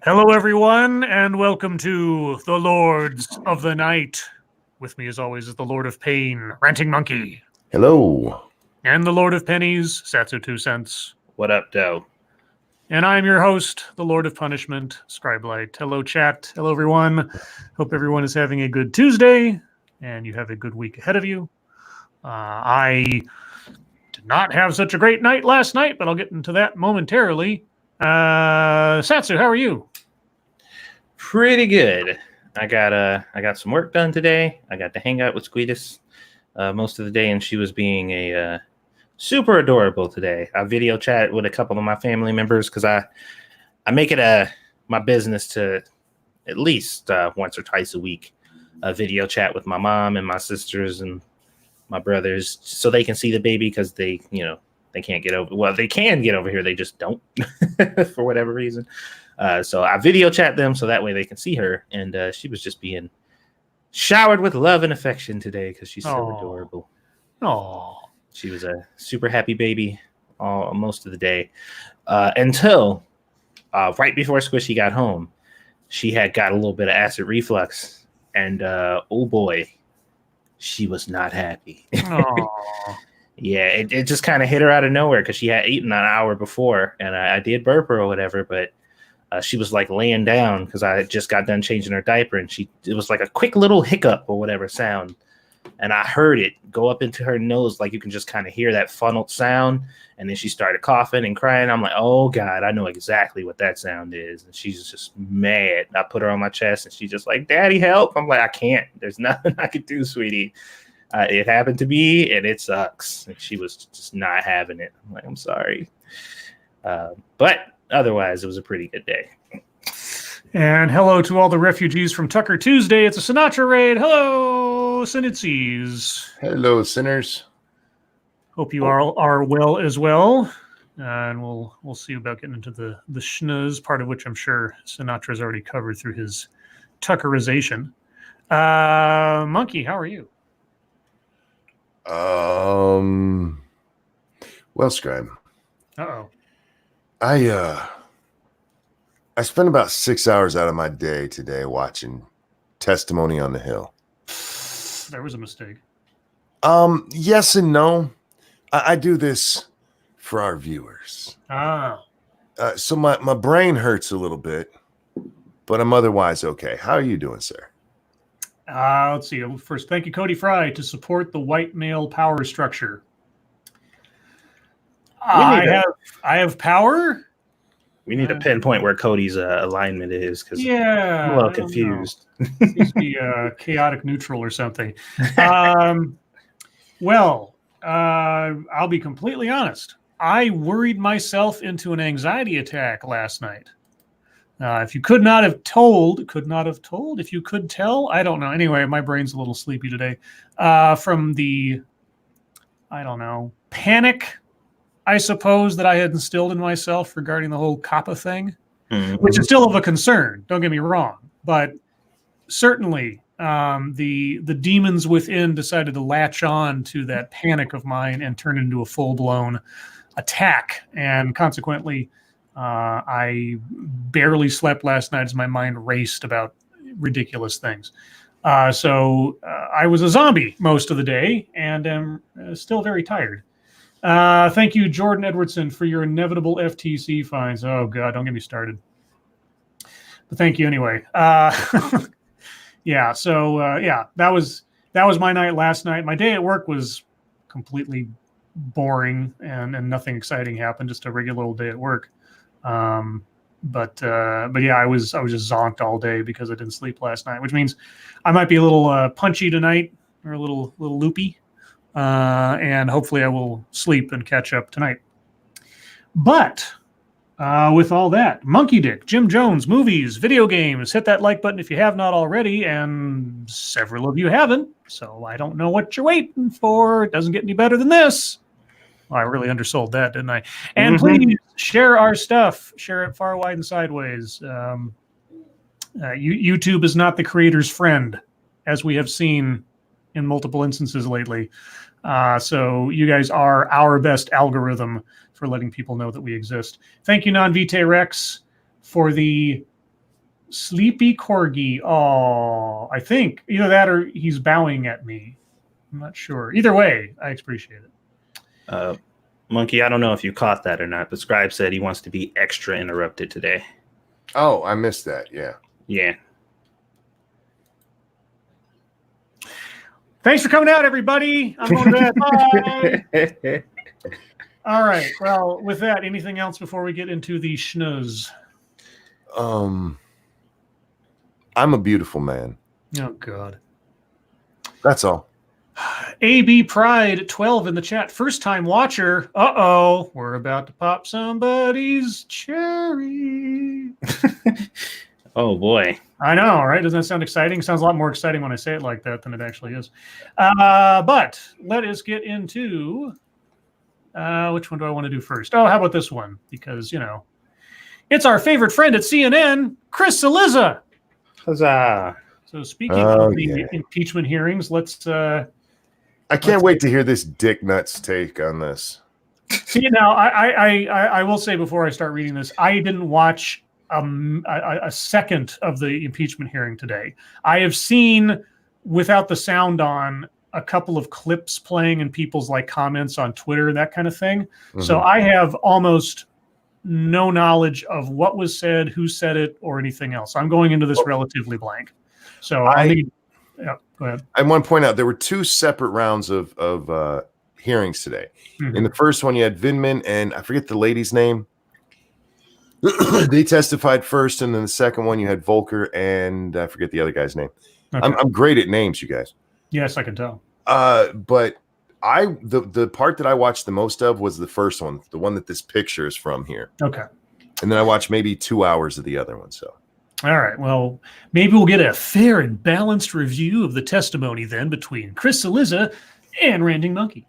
Hello, everyone, and welcome to the Lords of the Night. With me, as always, is the Lord of Pain, Ranting Monkey. Hello. And the Lord of Pennies, Satsu 2 cents. What up, Doe? And I'm your host, the Lord of Punishment, Scribe. Hello, chat. Hello, everyone. Hope everyone is having a good Tuesday, and you have a good week ahead of you. I did not have such a great night last night, but I'll get into that momentarily. Satsu, how are you? Pretty good. I got some work done today. I got to hang out with Squeetus most of the day, and she was being a super adorable today. I video chat with a couple of my family members because I make it my business to at least once or twice a week video chat with my mom and my sisters and my brothers so they can see the baby because they can't get over. Well, they can get over here. They just don't for whatever reason. So I video chat them so that way they can see her. And she was just being showered with love and affection today because she's so adorable. Oh, she was a super happy baby most of the day until right before Squishy got home. She had got a little bit of acid reflux. And oh boy, she was not happy. Yeah, it just kind of hit her out of nowhere because she had eaten an hour before, and I did burp her or whatever, but she was like laying down because I just got done changing her diaper, and it was like a quick little hiccup or whatever sound, and I heard it go up into her nose, like you can just kind of hear that funneled sound, and then she started coughing and crying. I'm like, oh God, I know exactly what that sound is, and she's just mad. I put her on my chest, and she's just like, Daddy, help. I'm like, I can't. There's nothing I can do, sweetie. It happened to me, and it sucks. And she was just not having it. I'm like, I'm sorry. But otherwise, it was a pretty good day. And hello to all the refugees from Tucker Tuesday. It's a Sinatra raid. Hello, Sinitsies. Hello, sinners. Hope you are well as well. And we'll see about getting into the schnuz, part of which I'm sure Sinatra's already covered through his Tuckerization. Monkey, how are you? Well, Scribe. Uh-oh. I spent about 6 hours out of my day today watching Testimony on the Hill. There was a mistake. Yes and no. I do this for our viewers. So my brain hurts a little bit, but I'm otherwise okay. How are you doing, sir? Let's see. First, thank you, Cody Fry, to support the white male power structure. I have power. We need to pinpoint where Cody's alignment is because I'm a little confused. Seems to be chaotic neutral or something. Well, I'll be completely honest. I worried myself into an anxiety attack last night. If you could not have told, if you could tell, I don't know. Anyway, my brain's a little sleepy today. From the, panic, I suppose, that I had instilled in myself regarding the whole Kappa thing, which is still of a concern, don't get me wrong. But certainly the demons within decided to latch on to that panic of mine and turn into a full-blown attack. And consequently, I barely slept last night as my mind raced about ridiculous things. So I was a zombie most of the day and am still very tired. Thank you, Jordan Edwardson, for your inevitable FTC fines. Oh, God, don't get me started. But thank you anyway. Yeah, so, that was my night last night. My day at work was completely boring and nothing exciting happened, just a regular old day at work. But yeah, I was just zonked all day because I didn't sleep last night, which means I might be a little punchy tonight or a little loopy. And hopefully I will sleep and catch up tonight. But with all that, Monkey Dick, Jim Jones, movies, video games, hit that like button if you have not already, and several of you haven't, so I don't know what you're waiting for. It doesn't get any better than this. Well, I really undersold that, didn't I? And please share our stuff. Share it far, wide, and sideways. YouTube is not the creator's friend, as we have seen in multiple instances lately. So you guys are our best algorithm for letting people know that we exist. Thank you, Non Vitae Rex, for the sleepy corgi. Oh, I think either that or he's bowing at me. I'm not sure. Either way, I appreciate it. Monkey, I don't know if you caught that or not, but Scribe said he wants to be extra interrupted today. Oh, I missed that. Yeah. Yeah. Thanks for coming out, everybody. I'm going to bed. Bye. All right. Well, with that, anything else before we get into the schnooze? I'm a beautiful man. Oh, God. That's all. AB Pride 12 in the chat. First time watcher. Uh-oh. We're about to pop somebody's cherry. Oh, boy. I know, right? Doesn't that sound exciting? Sounds a lot more exciting when I say it like that than it actually is. But let us get into which one do I want to do first? Oh, how about this one? Because, it's our favorite friend at CNN, Chris Cillizza. Huzzah. So speaking of the impeachment hearings, let's... I can't wait to hear this Dick Nuts take on this. See, now, I will say before I start reading this, I didn't watch a second of the impeachment hearing today. I have seen, without the sound on, a couple of clips playing in people's comments on Twitter and that kind of thing. Mm-hmm. So I have almost no knowledge of what was said, who said it, or anything else. I'm going into this relatively blank. So go ahead. I want to point out there were two separate rounds of hearings today. Mm-hmm. In the first one, you had Vindman and I forget the lady's name. They testified first, and then the second one you had Volker and I forget the other guy's name. Okay. I'm great at names, you guys. Yes, I can tell. But the part that I watched the most of was the first one, the one that this picture is from here. Okay. And then I watched maybe 2 hours of the other one. So. All right. Well, maybe we'll get a fair and balanced review of the testimony then between Chris Cillizza and Ranting Monkey,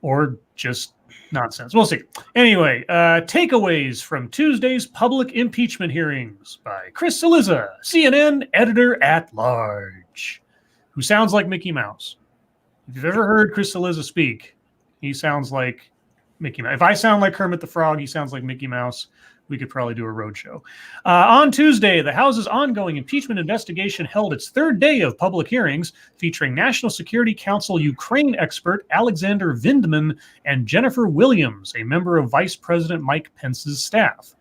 or just nonsense. We'll see. Anyway, takeaways from Tuesday's public impeachment hearings by Chris Cillizza, CNN editor-at-large, who sounds like Mickey Mouse. If you've ever heard Chris Cillizza speak, he sounds like Mickey Mouse. If I sound like Kermit the Frog, he sounds like Mickey Mouse. We could probably do a roadshow. On Tuesday, the House's ongoing impeachment investigation held its third day of public hearings, featuring National Security Council Ukraine expert Alexander Vindman and Jennifer Williams, a member of Vice President Mike Pence's staff.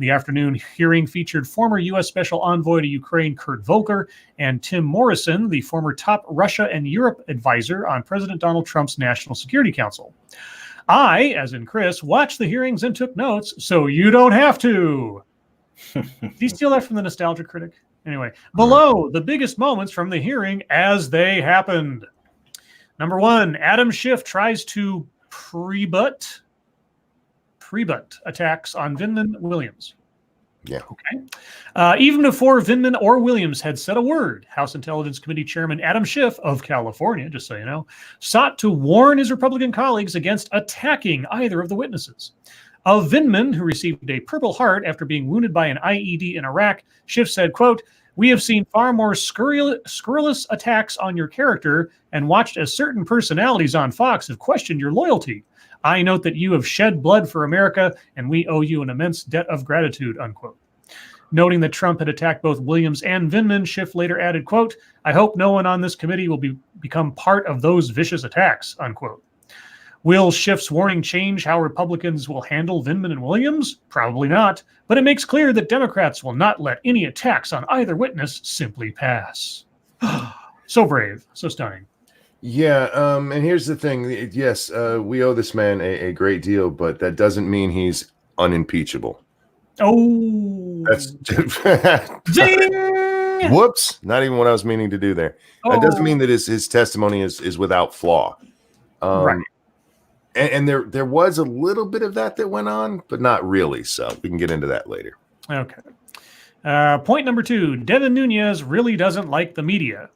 The afternoon hearing featured former U.S. Special Envoy to Ukraine Kurt Volker and Tim Morrison, the former top Russia and Europe advisor on President Donald Trump's National Security Council. I, as in Chris, watched the hearings and took notes, so you don't have to. Did you steal that from the Nostalgia Critic? Anyway, below, the biggest moments from the hearing as they happened. Number one, Adam Schiff tries to pre-butt attacks on Vindman Williams. Yeah. Okay. Even before Vindman or Williams had said a word, House Intelligence Committee Chairman Adam Schiff of California, just so you know, sought to warn his Republican colleagues against attacking either of the witnesses. Of Vindman, who received a Purple Heart after being wounded by an IED in Iraq, Schiff said, quote, "We have seen far more scurrilous attacks on your character and watched as certain personalities on Fox have questioned your loyalty. I note that you have shed blood for America, and we owe you an immense debt of gratitude," unquote. Noting that Trump had attacked both Williams and Vindman, Schiff later added, quote, "I hope no one on this committee will become part of those vicious attacks," unquote. Will Schiff's warning change how Republicans will handle Vindman and Williams? Probably not, but it makes clear that Democrats will not let any attacks on either witness simply pass. So brave, so stunning. Yeah, and here's the thing. Yes, we owe this man a great deal, but that doesn't mean he's unimpeachable. Oh. That's Ding! Whoops. Not even what I was meaning to do there. Oh. That doesn't mean that his testimony is without flaw. Right. And there was a little bit of that went on, but not really. So we can get into that later. Okay. Point number 2, Devin Nunes really doesn't like the media.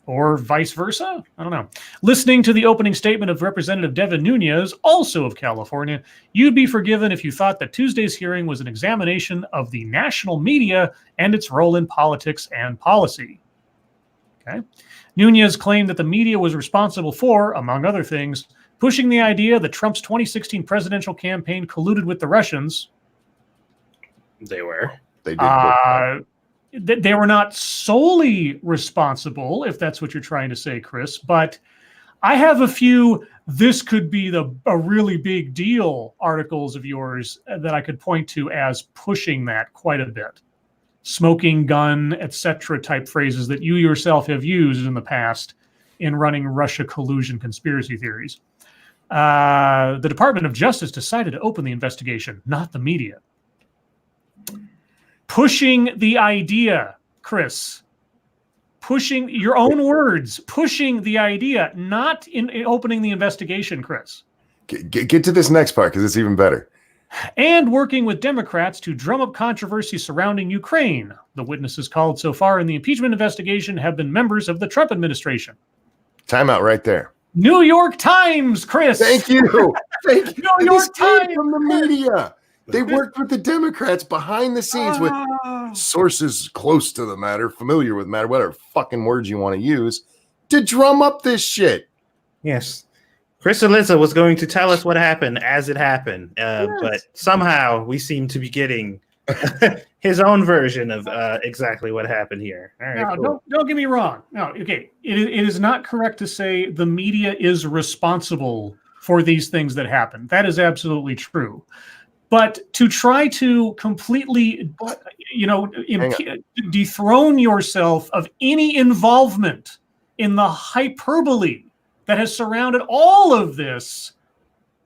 Or vice versa? I don't know. Listening to the opening statement of Representative Devin Nunes, also of California, you'd be forgiven if you thought that Tuesday's hearing was an examination of the national media and its role in politics and policy. Okay. Nunez claimed that the media was responsible for, among other things, pushing the idea that Trump's 2016 presidential campaign colluded with the Russians. They were. They did. They were not solely responsible, if that's what you're trying to say, Chris, but I have a few this could be a really big deal articles of yours that I could point to as pushing that quite a bit. Smoking gun, etc. type phrases that you yourself have used in the past in running Russia collusion conspiracy theories. The Department of Justice decided to open the investigation, not the media. Pushing the idea, Chris. Pushing your own words, pushing the idea, not in opening the investigation, Chris. Get to this next part because it's even better. And working with Democrats to drum up controversy surrounding Ukraine. The witnesses called so far in the impeachment investigation have been members of the Trump administration. Time out right there. New York Times, Chris. Thank you. Thank you. New York Times from the media. They worked with the Democrats behind the scenes with sources close to the matter, familiar with the matter, whatever fucking words you want to use, to drum up this shit. Yes. Chris Eliza was going to tell us what happened as it happened, but somehow we seem to be getting his own version of exactly what happened here. All right, cool. Don't get me wrong. No, okay. It is not correct to say the media is responsible for these things that happen. That is absolutely true. But to try to completely, dethrone yourself of any involvement in the hyperbole that has surrounded all of this,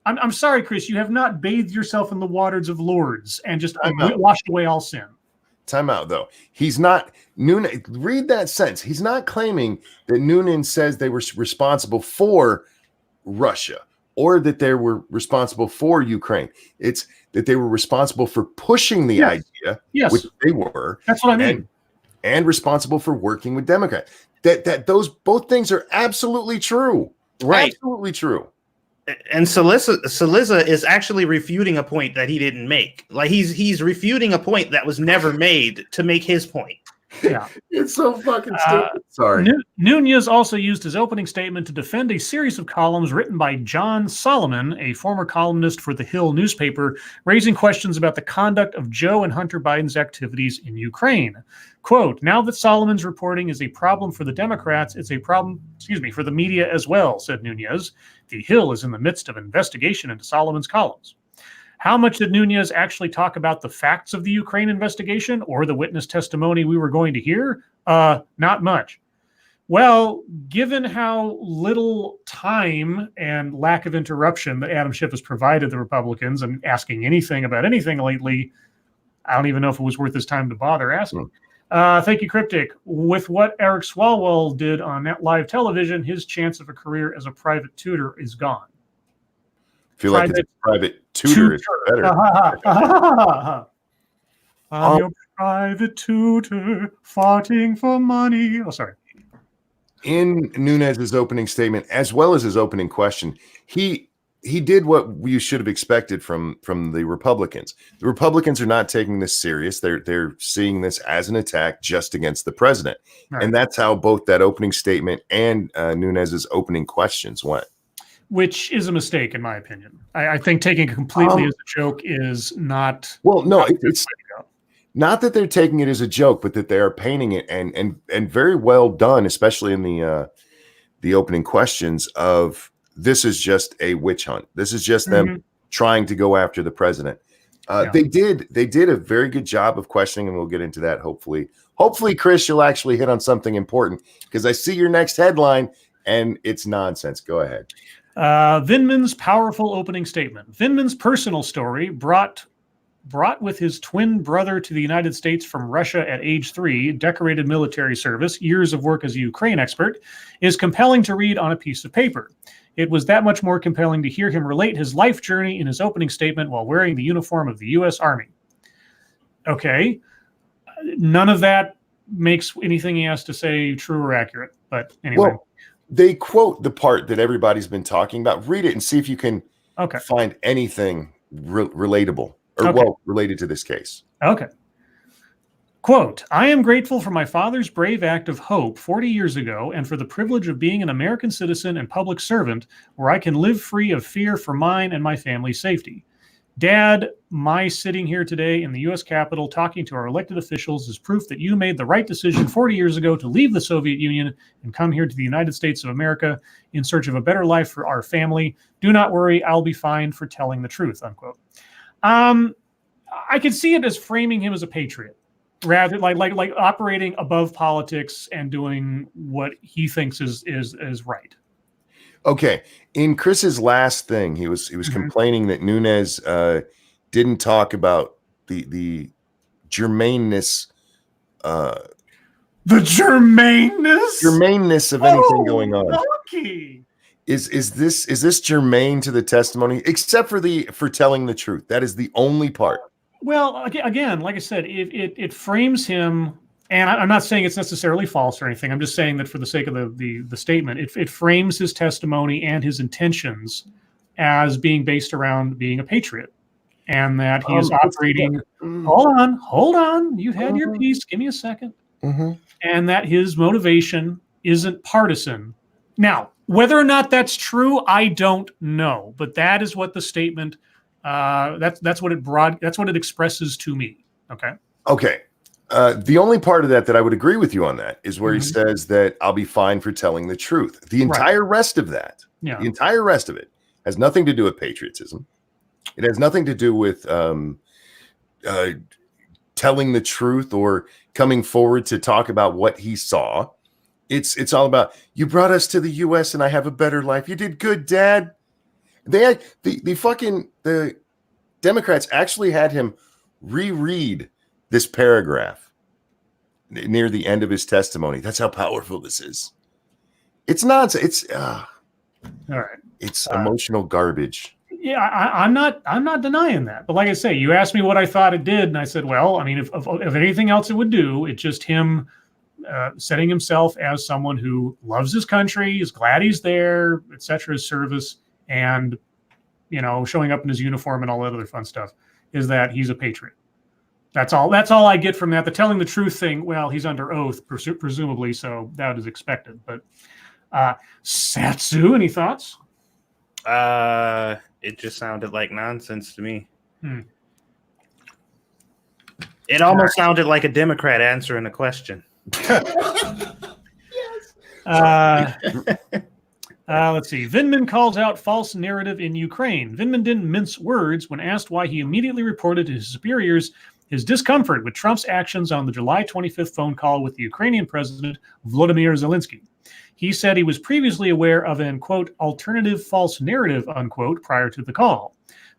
I'm sorry, Chris, you have not bathed yourself in the waters of Lourdes and just washed away all sin. Time out, though. He's not, read that sentence. He's not claiming that Noonan says they were responsible for Russia or that they were responsible for Ukraine. It's that they were responsible for pushing the idea, which they were. That's what I mean. And responsible for working with Democrats. That those both things are absolutely true. Right. Absolutely true. And Saliza is actually refuting a point that he didn't make. Like he's refuting a point that was never made to make his point. Yeah, it's so fucking stupid. Sorry. Nunez also used his opening statement to defend a series of columns written by John Solomon, a former columnist for The Hill newspaper, raising questions about the conduct of Joe and Hunter Biden's activities in Ukraine. Quote, now that Solomon's reporting is a problem for the Democrats, it's a problem, for the media as well, said Nunez. The Hill is in the midst of investigation into Solomon's columns. How much did Nunez actually talk about the facts of the Ukraine investigation or the witness testimony we were going to hear? Not much. Well, given how little time and lack of interruption that Adam Schiff has provided the Republicans and asking anything about anything lately, I don't even know if it was worth his time to bother asking. Thank you, Cryptic. With what Eric Swalwell did on live television, his chance of a career as a private tutor is gone. I feel like it's a private tutor is better. I'm your private tutor, farting for money. Oh, sorry. In Nunez's opening statement, as well as his opening question, he did what you should have expected from the Republicans. The Republicans are not taking this serious. They're seeing this as an attack just against the president. Right. And that's how both that opening statement and Nunez's opening questions went. Which is a mistake, in my opinion. I think taking it completely as a joke is not. Well, no, it's not that they're taking it as a joke, but that they are painting it and very well done, especially in the opening questions of this is just a witch hunt. This is just them trying to go after the president. They did a very good job of questioning, and we'll get into that hopefully. Hopefully, Chris, you'll actually hit on something important because I see your next headline and it's nonsense. Go ahead. Vindman's powerful opening statement. Vindman's personal story, brought with his twin brother to the United States from Russia at age 3, decorated military service, years of work as a Ukraine expert, is compelling to read on a piece of paper. It was that much more compelling to hear him relate his life journey in his opening statement while wearing the uniform of the U.S. Army. Okay. None of that makes anything he has to say true or accurate. But anyway. Well, they quote the part that everybody's been talking about. Read it and see if you can find anything relatable or related to this case. Okay. Quote, I am grateful for my father's brave act of hope 40 years ago and for the privilege of being an American citizen and public servant where I can live free of fear for mine and my family's safety. Dad, my sitting here today in the U.S. Capitol talking to our elected officials is proof that you made the right decision 40 years ago to leave the Soviet Union and come here to the United States of America in search of a better life for our family. Do not worry, I'll be fine for telling the truth, unquote. I could see it as framing him as a patriot, rather like operating above politics and doing what he thinks is right. Okay. In Chris's last thing, he was complaining that Nunes didn't talk about the germaneness the germaneness of anything going on. Okay. Is this germane to the testimony, except for telling the truth? That is the only part. Well, again, like I said, it frames him, and I'm not saying it's necessarily false or anything. I'm just saying that for the sake of the statement, it frames his testimony and his intentions as being based around being a patriot, and that he is operating. Hold on. You've had your piece. Give me a second. And that his motivation isn't partisan. Now, whether or not that's true, I don't know, but that is what the statement. That's what it expresses to me. Okay. The only part of that I would agree with you on that is where he says that I'll be fine for telling the truth. The entire rest of that, the entire rest of it has nothing to do with patriotism. It has nothing to do with telling the truth or coming forward to talk about what he saw. It's all about, you brought us to the U.S. and I have a better life. You did good, Dad. They had the Democrats actually had him reread this paragraph near the end of his testimony. That's how powerful this is. It's nonsense. It's all right. It's emotional garbage. Yeah, I'm not denying that. But like I say, you asked me what I thought it did, and I said, well, I mean, if anything else it would do, it's just him setting himself as someone who loves his country, is glad he's there, etc., his service. And, showing up in his uniform and all that other fun stuff, is that he's a patriot. That's all I get from that. The telling the truth thing, well, he's under oath, presumably, so that is expected. But Satsu, any thoughts? It just sounded like nonsense to me. It almost sounded like a Democrat answering a question. Let's see. Vindman calls out false narrative in Ukraine. Vindman didn't mince words when asked why he immediately reported to his superiors his discomfort with Trump's actions on the July 25th phone call with the Ukrainian president, Volodymyr Zelensky. He said he was previously aware of an, quote, alternative false narrative, unquote, prior to the call.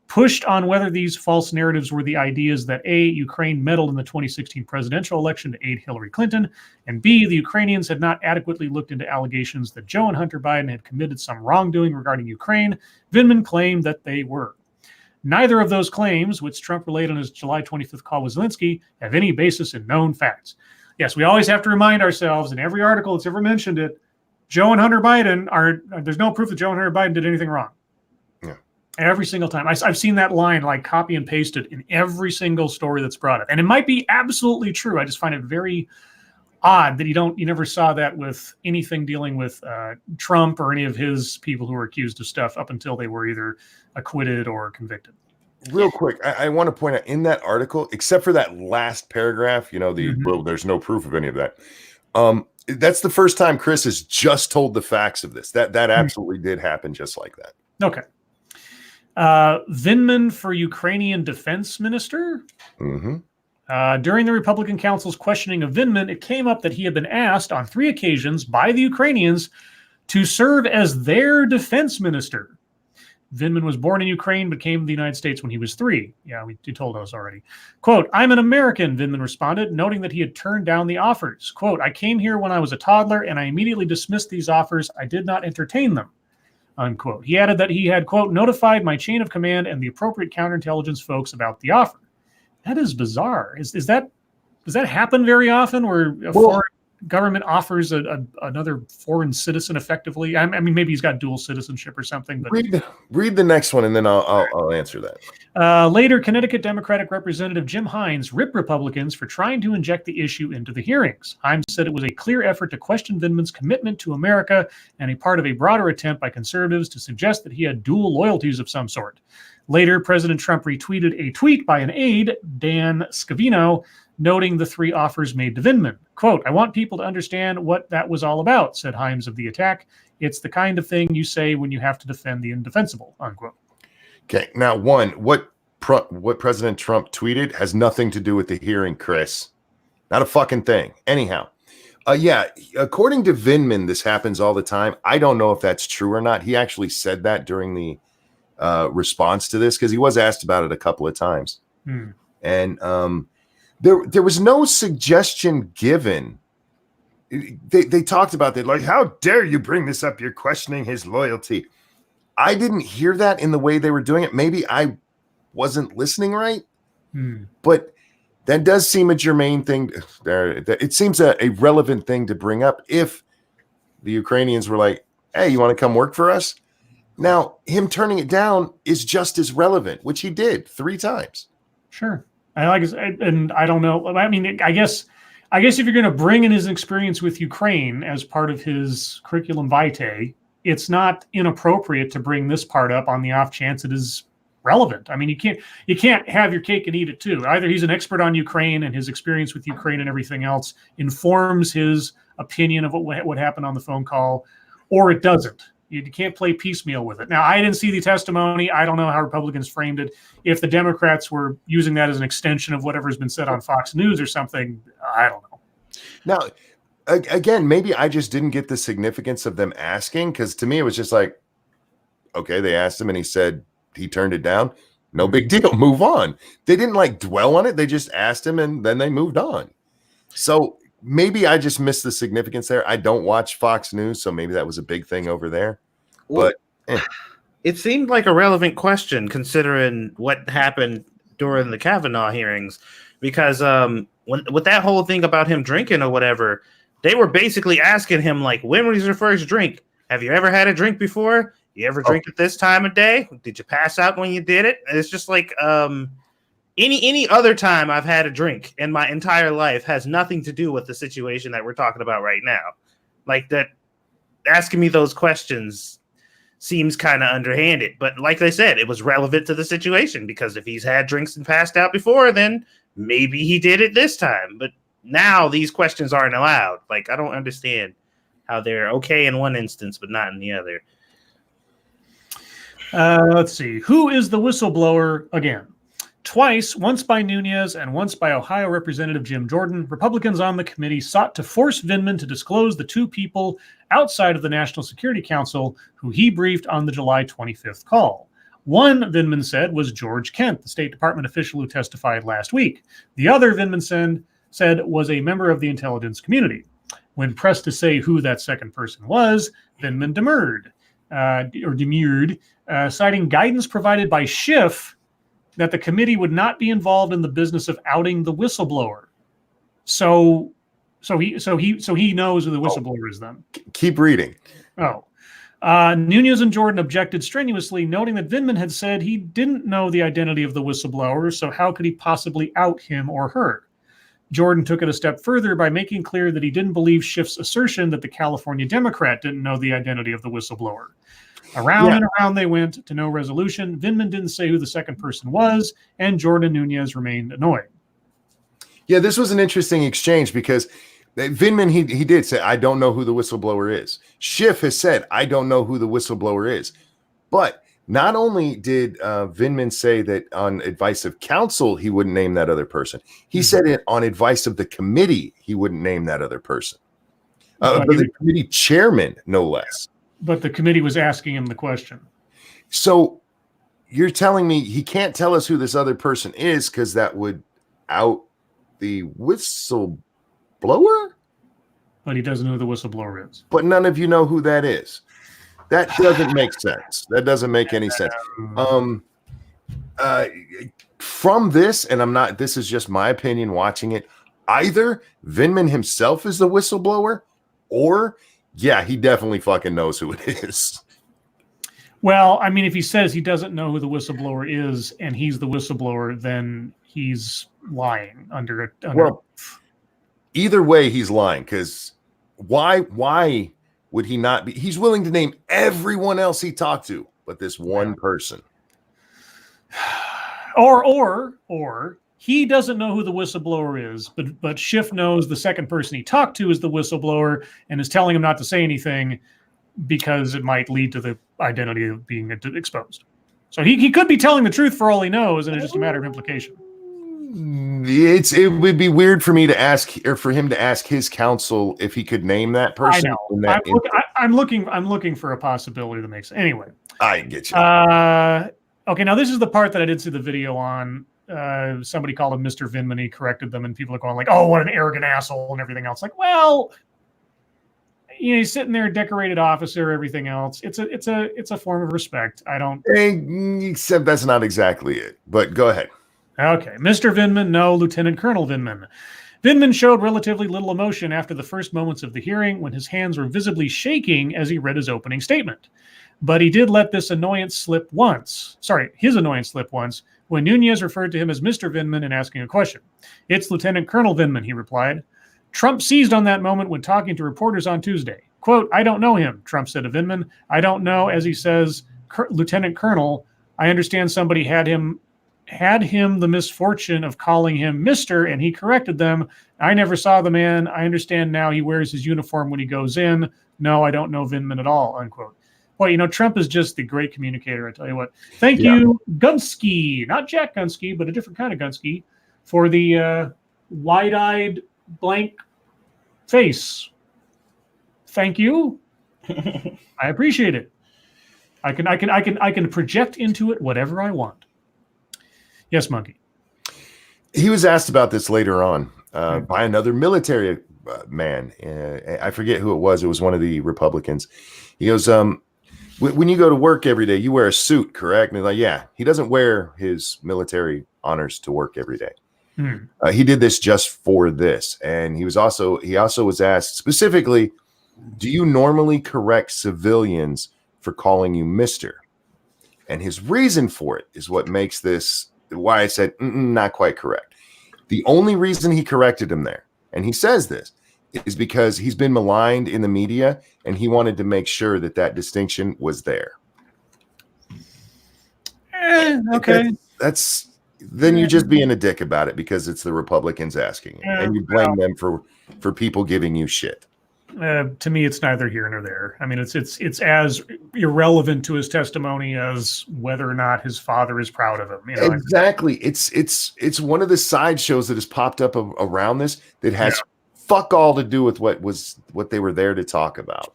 Pushed on whether these false narratives were the ideas that A, Ukraine meddled in the 2016 presidential election to aid Hillary Clinton, and B, the Ukrainians had not adequately looked into allegations that Joe and Hunter Biden had committed some wrongdoing regarding Ukraine, Vindman claimed that they were. Neither of those claims, which Trump relayed on his July 25th call with Zelensky, have any basis in known facts. Yes, we always have to remind ourselves, in every article that's ever mentioned it, Joe and Hunter Biden there's no proof that Joe and Hunter Biden did anything wrong. Every single time. I've seen that line like copy and pasted in every single story that's brought up. And it might be absolutely true. I just find it very odd that you never saw that with anything dealing with Trump or any of his people who were accused of stuff up until they were either acquitted or convicted. Real quick, I want to point out in that article, except for that last paragraph, well, there's no proof of any of that. That's the first time Chris has just told the facts of this. That absolutely did happen just like that. Okay. Vindman for Ukrainian defense minister. During the Republican Council's questioning of Vindman, it came up that he had been asked on 3 occasions by the Ukrainians to serve as their defense minister. Vindman was born in Ukraine, but came to the United States when he was 3. Yeah, you told us already. Quote, I'm an American, Vindman responded, noting that he had turned down the offers. Quote, I came here when I was a toddler, and I immediately dismissed these offers. I did not entertain them. Unquote. He added that he had, quote, notified my chain of command and the appropriate counterintelligence folks about the offer. That is bizarre. Does that happen very often where a foreign government offers another foreign citizen effectively? I mean, maybe he's got dual citizenship or something. But read the next one, and then I'll answer that. Later, Connecticut Democratic Representative Jim Hines ripped Republicans for trying to inject the issue into the hearings. Hines said it was a clear effort to question Vindman's commitment to America and a part of a broader attempt by conservatives to suggest that he had dual loyalties of some sort. Later, President Trump retweeted a tweet by an aide, Dan Scavino, noting the three offers made to Vindman. Quote, "I want people to understand what that was all about," said Hines of the attack. "It's the kind of thing you say when you have to defend the indefensible," unquote. Okay, now what President Trump tweeted has nothing to do with the hearing, Chris. Not a fucking thing. Anyhow, yeah, according to Vindman, this happens all the time. I don't know if that's true or not. He actually said that during the response to this because he was asked about it a couple of times. And there was no suggestion given. They talked about that, like, how dare you bring this up? You're questioning his loyalty. I didn't hear that in the way they were doing it. Maybe I wasn't listening right, but that does seem a germane thing. It seems a relevant thing to bring up if the Ukrainians were like, hey, you want to come work for us? Now, him turning it down is just as relevant, which he did 3 times. Sure. And I don't know. I mean, I guess if you're going to bring in his experience with Ukraine as part of his curriculum vitae, it's not inappropriate to bring this part up on the off chance it is relevant. I mean, you can't have your cake and eat it too. Either he's an expert on Ukraine and his experience with Ukraine and everything else informs his opinion of what happened on the phone call, or it doesn't. You can't play piecemeal with it. Now, I didn't see the testimony. I don't know how Republicans framed it. If the Democrats were using that as an extension of whatever's been said on Fox News or something, I don't know. Now, again, maybe I just didn't get the significance of them asking, because to me, it was just like, okay, they asked him and he said he turned it down. No big deal. Move on. They didn't like dwell on it. They just asked him and then they moved on. So maybe I just missed the significance there. I don't watch Fox News, so maybe that was a big thing over there. But it seemed like a relevant question considering what happened during the Kavanaugh hearings, because with that whole thing about him drinking or whatever, they were basically asking him, like, when was your first drink? Have you ever had a drink before? You ever drink at this time of day? Did you pass out when you did it? And it's just like any other time I've had a drink in my entire life has nothing to do with the situation that we're talking about right now. Like, that asking me those questions seems kind of underhanded. But like I said, it was relevant to the situation, because if he's had drinks and passed out before, then maybe he did it this time. But now these questions aren't allowed. Like, I don't understand how they're okay in one instance but not in the other. Let's see. Who is the whistleblower again? Twice, once by Nunes and once by Ohio Representative Jim Jordan, Republicans on the committee sought to force Vindman to disclose the 2 people outside of the National Security Council who he briefed on the July 25th call. One, Vindman said, was George Kent, the State Department official who testified last week. The other, Vindman said, was a member of the intelligence community. When pressed to say who that second person was, Vindman demurred, citing guidance provided by Schiff that the committee would not be involved in the business of outing the whistleblower. So he knows who the whistleblower is then. Keep reading. Nunes and Jordan objected strenuously, noting that Vindman had said he didn't know the identity of the whistleblower, so how could he possibly out him or her? Jordan took it a step further by making clear that he didn't believe Schiff's assertion that the California Democrat didn't know the identity of the whistleblower. Around and around they went to no resolution. Vindman didn't say who the second person was, and Jordan and Nunes remained annoyed. Yeah, this was an interesting exchange because Vindman, he did say, I don't know who the whistleblower is. Schiff has said, I don't know who the whistleblower is. But not only did Vindman say that on advice of counsel, he wouldn't name that other person. He said it on advice of the committee, he wouldn't name that other person. But the committee chairman, no less. But the committee was asking him the question. So you're telling me he can't tell us who this other person is because that would out the whistleblower? But he doesn't know who the whistleblower is. But none of you know who that is. That doesn't make sense. That doesn't make any sense. From this, and this is just my opinion watching it, either Vindman himself is the whistleblower, or yeah, he definitely fucking knows who it is. Well, I mean, if he says he doesn't know who the whistleblower is and he's the whistleblower, then he's lying under. Well, either way, he's lying, because why would he not be? He's willing to name everyone else he talked to, but this one person. Or he doesn't know who the whistleblower is, but Schiff knows the second person he talked to is the whistleblower and is telling him not to say anything because it might lead to the identity of being exposed. So he could be telling the truth for all he knows, and it's just a matter of implication. It would be weird for me to ask, or for him to ask his counsel if he could name that person. I know. I'm looking for a possibility that makes anyway. I get you. Okay, now this is the part that I did see the video on. Somebody called him Mr. Vindman. He corrected them, and people are going like, "Oh, what an arrogant asshole," and everything else. Like, well, he's sitting there, decorated officer, everything else. It's a form of respect. I don't. Except that's not exactly it. But go ahead. Okay, Mr. Vindman, no, Lieutenant Colonel Vindman. Vindman showed relatively little emotion after the first moments of the hearing when his hands were visibly shaking as he read his opening statement. But he did let his annoyance slip once when Nunez referred to him as Mr. Vindman and asking a question. "It's Lieutenant Colonel Vindman," he replied. Trump seized on that moment when talking to reporters on Tuesday. Quote, "I don't know him," Trump said to Vindman. "I don't know," as he says, "Lieutenant Colonel. I understand somebody had him the misfortune of calling him Mr., and he corrected them. I never saw the man. I understand now he wears his uniform when he goes in. No, I don't know Vindman at all," unquote. Boy, Trump is just the great communicator, I tell you what. Thank you, Gunsky, not Jack Gunsky, but a different kind of Gunsky, for the wide-eyed blank face. Thank you. I appreciate it. I can project into it whatever I want. Yes, Monkey. He was asked about this later on by another military man. I forget who it was. It was one of the Republicans. He goes, when you go to work every day, you wear a suit, correct? And he's like, yeah, he doesn't wear his military honors to work every day. He did this just for this. And he also was asked specifically, do you normally correct civilians for calling you Mr.? And his reason for it is what makes this why I said not quite correct. The only reason he corrected him there, and he says this, is because he's been maligned in the media, and he wanted to make sure that distinction was there. Okay. That's then you're just being a dick about it because it's the Republicans asking it, and you blame them for people giving you shit. To me, it's neither here nor there. I mean, it's as irrelevant to his testimony as whether or not his father is proud of him. Exactly. It's one of the sideshows that has popped up around this that has fuck all to do with what they were there to talk about.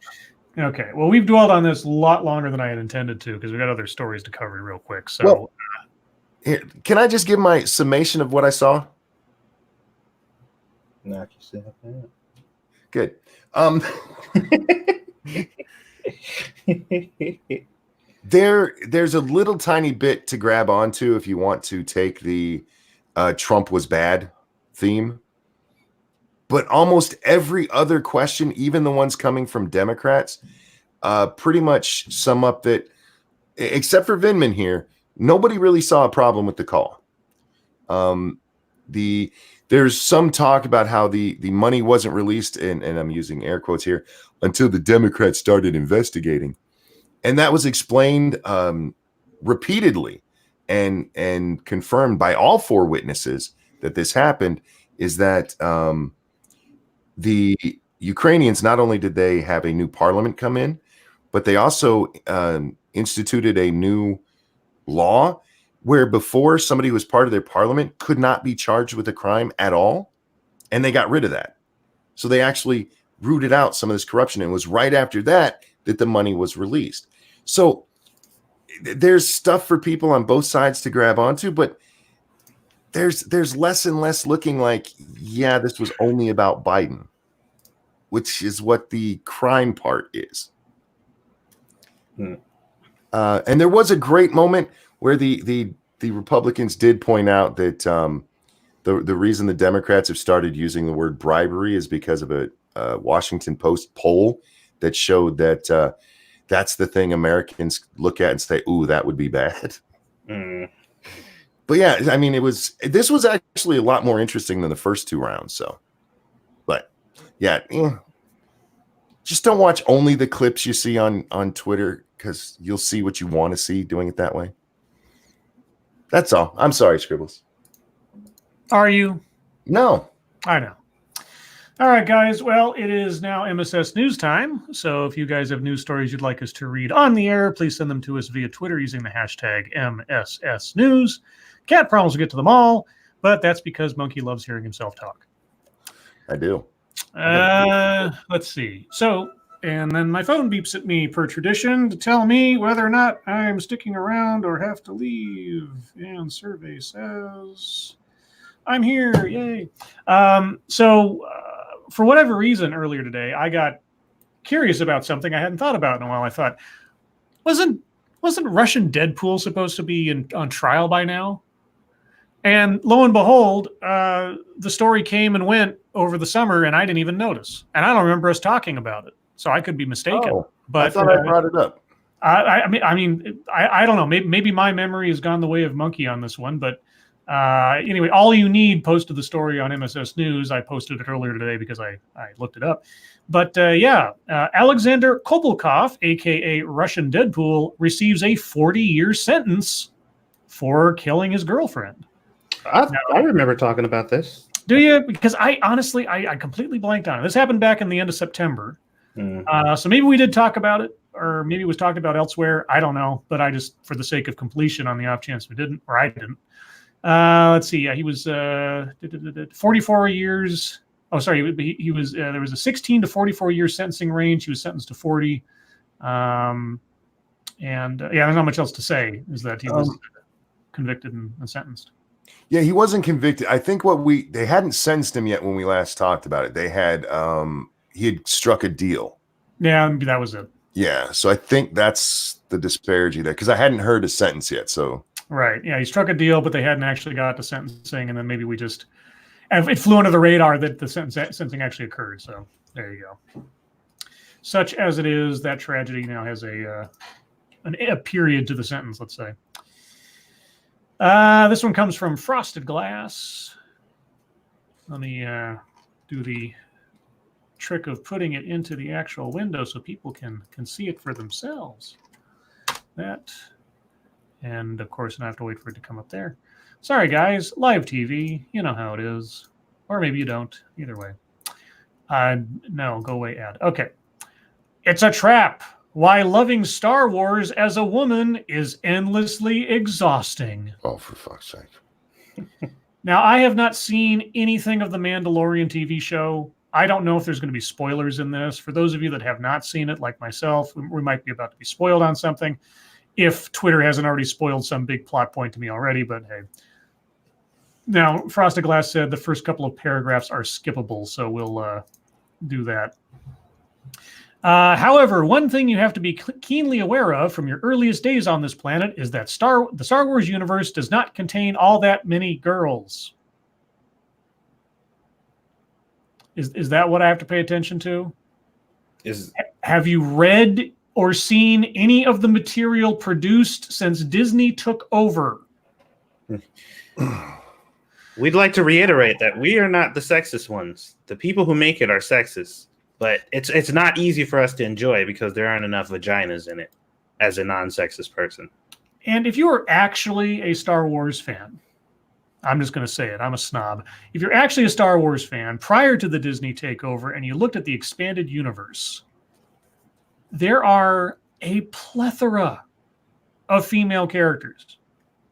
Okay. Well, we've dwelled on this a lot longer than I had intended to because we got other stories to cover real quick. So, here, can I just give my summation of what I saw? Knock yourself out. Good. There's a little tiny bit to grab onto if you want to take the Trump was bad theme, but almost every other question, even the ones coming from Democrats, pretty much sum up that, except for Vindman here, nobody really saw a problem with the call. There's some talk about how the money wasn't released, and I'm using air quotes here, until the Democrats started investigating. And that was explained repeatedly and confirmed by all four witnesses that this happened, is that the Ukrainians, not only did they have a new parliament come in, but they also instituted a new law where before somebody who was part of their parliament could not be charged with a crime at all. And they got rid of that. So they actually rooted out some of this corruption. And it was right after that the money was released. So there's stuff for people on both sides to grab onto, but there's less and less looking like, yeah, this was only about Biden, which is what the crime part is. And there was a great moment where the Republicans did point out that The reason the Democrats have started using the word bribery is because of a Washington Post poll that showed that that's the thing Americans look at and say, "Ooh, that would be bad." Mm. But yeah, I mean, this was actually a lot more interesting than the first 2 rounds. So, but yeah, just don't watch only the clips you see on Twitter, because you'll see what you want to see doing it that way. That's all. I'm sorry, Scribbles. Are you? No. I know. All right, guys. Well, it is now MSS News time. So if you guys have news stories you'd like us to read on the air, please send them to us via Twitter using the hashtag MSS News. Can't promise we'll get to them all, but that's because Monkey loves hearing himself talk. I do. Let's see. So, and then my phone beeps at me per tradition to tell me whether or not I'm sticking around or have to leave. And survey says I'm here. Yay. For whatever reason earlier today, I got curious about something I hadn't thought about in a while. I thought, wasn't Russian Deadpool supposed to be on trial by now? And lo and behold, the story came and went over the summer, and I didn't even notice. And I don't remember us talking about it, so I could be mistaken. Oh, but I thought I brought it up. I don't know. Maybe my memory has gone the way of Monkey on this one. But anyway, All You Need posted the story on MSS News. I posted it earlier today because I looked it up. But Alexander Kobolkov, a.k.a. Russian Deadpool, receives a 40-year sentence for killing his girlfriend. I remember talking about this. Do you? Because I honestly completely blanked on it. This happened back in the end of September. So maybe we did talk about it, or maybe it was talked about elsewhere. I don't know. But I just, for the sake of completion, on the off chance we didn't, or I didn't. Let's see. Yeah, he was 44 years. Oh, sorry. He was. There was a 16 to 44 year sentencing range. He was sentenced to 40. There's not much else to say. Is that he was convicted and sentenced. Yeah, he wasn't convicted. I think they hadn't sentenced him yet when we last talked about it. They had he had struck a deal. Yeah, maybe that was it. Yeah, so I think that's the disparity there, because I hadn't heard a sentence yet. So right, yeah, he struck a deal, but they hadn't actually got to sentencing, and then maybe it flew under the radar that the sentencing actually occurred. So there you go. Such as it is, that tragedy now has a period to the sentence. Let's say. This one comes from Frosted Glass. Let me do the trick of putting it into the actual window so people can see it for themselves. That, and of course, I have to wait for it to come up there. Sorry, guys, live TV. You know how it is, or maybe you don't. Either way. No, go away. Ad. Okay, it's a trap. Why loving Star Wars as a woman is endlessly exhausting. Oh, for fuck's sake. Now, I have not seen anything of the Mandalorian TV show. I don't know if there's going to be spoilers in this. For those of you that have not seen it, like myself, we might be about to be spoiled on something. If Twitter hasn't already spoiled some big plot point to me already, but hey. Now, Frosted Glass said the first couple of paragraphs are skippable, so we'll do that. However, one thing you have to be keenly aware of from your earliest days on this planet is that the Star Wars universe does not contain all that many girls. Is that what I have to pay attention to? Have you read or seen any of the material produced since Disney took over? We'd like to reiterate that we are not the sexist ones. The people who make it are sexist. But it's not easy for us to enjoy because there aren't enough vaginas in it as a non-sexist person. And if you are actually a Star Wars fan, I'm just going to say it, I'm a snob. If you're actually a Star Wars fan prior to the Disney takeover and you looked at the expanded universe, there are a plethora of female characters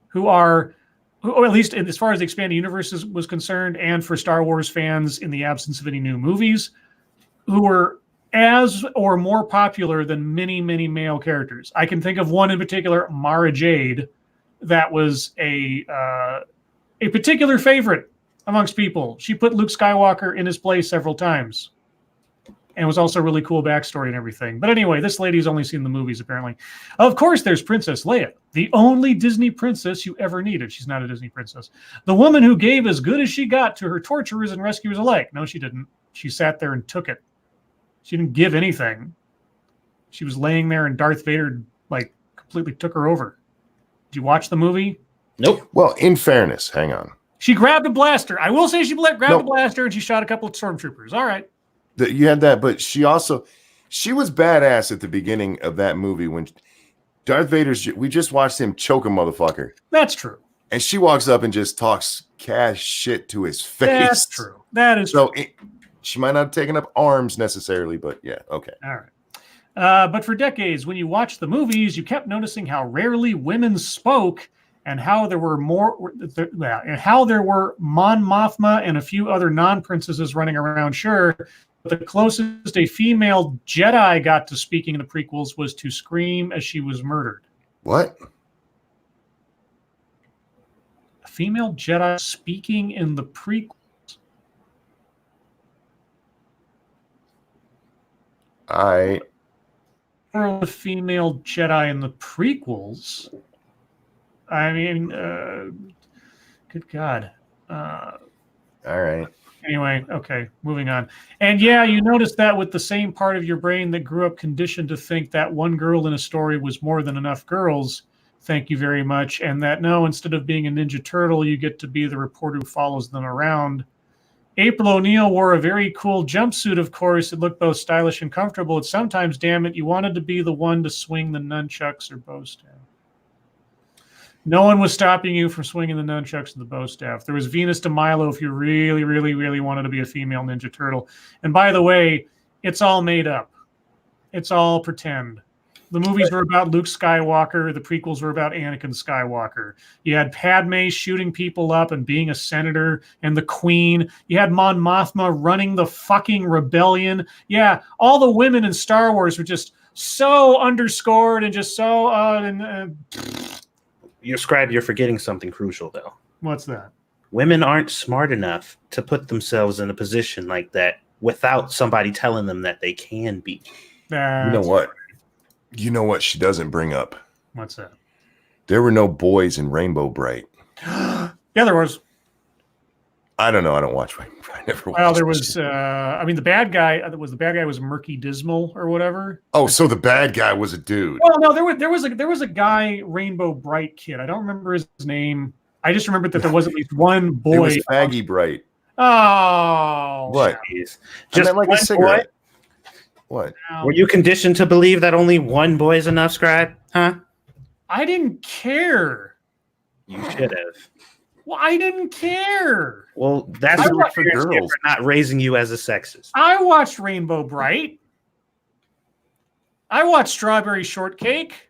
who are, or at least as far as the expanded universe was concerned, and for Star Wars fans in the absence of any new movies, who were as or more popular than many, many male characters. I can think of one in particular, Mara Jade, that was a particular favorite amongst people. She put Luke Skywalker in his place several times. and was also really cool backstory and everything. But anyway, this lady's only seen the movies, apparently. Of course, there's Princess Leia, the only Disney princess you ever needed. She's not a Disney princess. The woman who gave as good as she got to her torturers and rescuers alike. No, she didn't. She sat there and took it. She didn't give anything. She was laying there and Darth Vader, like, completely took her over. Did you watch the movie? Nope. Well, in fairness, hang on. She grabbed a blaster. I will say she grabbed a blaster and she shot a couple of stormtroopers. All right. You had that, but she was badass at the beginning of that movie when Darth we just watched him choke a motherfucker. That's true. And she walks up and just talks cash shit to his face. That's true. That is so true. She might not have taken up arms necessarily, but yeah, okay. All right. But for decades, when you watched the movies, you kept noticing how rarely women spoke and how there were Mon Mothma and a few other non-princesses running around, sure. But the closest a female Jedi got to speaking in the prequels was to scream as she was murdered. What? A female Jedi speaking in the prequels. For a female Jedi in the prequels. I mean, good God. All right. Anyway, okay, moving on. And yeah, you notice that with the same part of your brain that grew up conditioned to think that one girl in a story was more than enough girls. Thank you very much. And that no, instead of being a Ninja Turtle, you get to be the reporter who follows them around. April O'Neil wore a very cool jumpsuit, of course. It looked both stylish and comfortable. And sometimes, damn it, you wanted to be the one to swing the nunchucks or bow staff. No one was stopping you from swinging the nunchucks and the bow staff. There was Venus de Milo if you really, really, really wanted to be a female Ninja Turtle. And by the way, it's all made up. It's all pretend. The movies were about Luke Skywalker. The prequels were about Anakin Skywalker. You had Padme shooting people up and being a senator and the queen. You had Mon Mothma running the fucking rebellion. Yeah, all the women in Star Wars were just so underscored and just so... You're Scribe, you're forgetting something crucial, though. What's that? Women aren't smart enough to put themselves in a position like that without somebody telling them that they can be. You know what? You know what she doesn't bring up? What's that? There were no boys in Rainbow Bright. Yeah, there was. I don't know. I don't watch Rainbow Bright. I never watched. Well, there was. The bad guy was Murky Dismal or whatever. Oh, so the bad guy was a dude. Well, no, there was a guy, Rainbow Bright kid. I don't remember his name. I just remembered that there was at least one boy. It was Faggy Bright. Oh, what? Geez. Just like a cigarette. Boy? What? Were you conditioned to believe that only one boy is enough, Scribe? Huh? I didn't care. You should have. Well, I didn't care. Well, that's for girls. For not raising you as a sexist. I watched Rainbow Bright. I watched Strawberry Shortcake.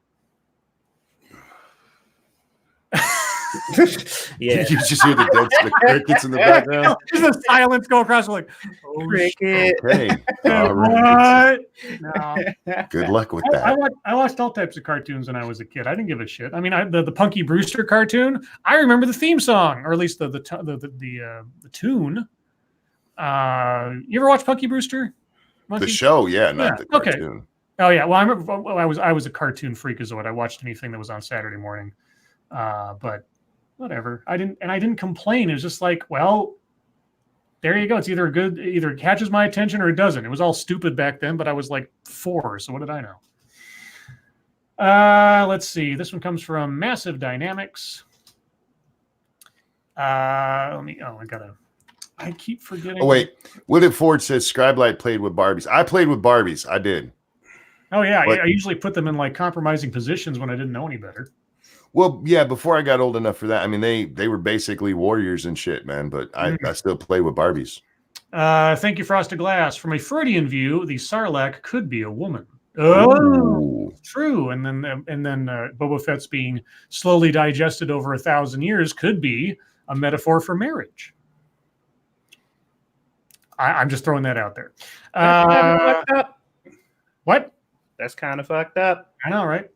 Yeah. You just hear the crickets in the background. There's a silence go across. Like, oh, cricket. Okay. All right. No. Good luck with that. I watched all types of cartoons when I was a kid. I didn't give a shit. I mean, the Punky Brewster cartoon. I remember the theme song, or at least the tune. You ever watch Punky Brewster? Monkey? The show, yeah, not the cartoon. Okay. Oh yeah. Well, I remember. I was a cartoon freak, is what I watched anything that was on Saturday morning. But whatever. I didn't complain. It was just like, well, there you go. It's either it catches my attention or it doesn't. It was all stupid back then, but I was like 4, so what did I know? Let's see. This one comes from Massive Dynamics. I keep forgetting. Oh wait, William Ford says Scribe Light played with Barbies. I played with Barbies. I did. Oh yeah, I usually put them in like compromising positions when I didn't know any better. Well, yeah, before I got old enough for that, I mean, they were basically warriors and shit, man. But I still play with Barbies. Thank you, Frosted Glass. From a Freudian view, the Sarlacc could be a woman. Oh, true. And then Boba Fett's being slowly digested over 1,000 years could be a metaphor for marriage. I'm just throwing that out there. What? That's kind of fucked up. I know, right?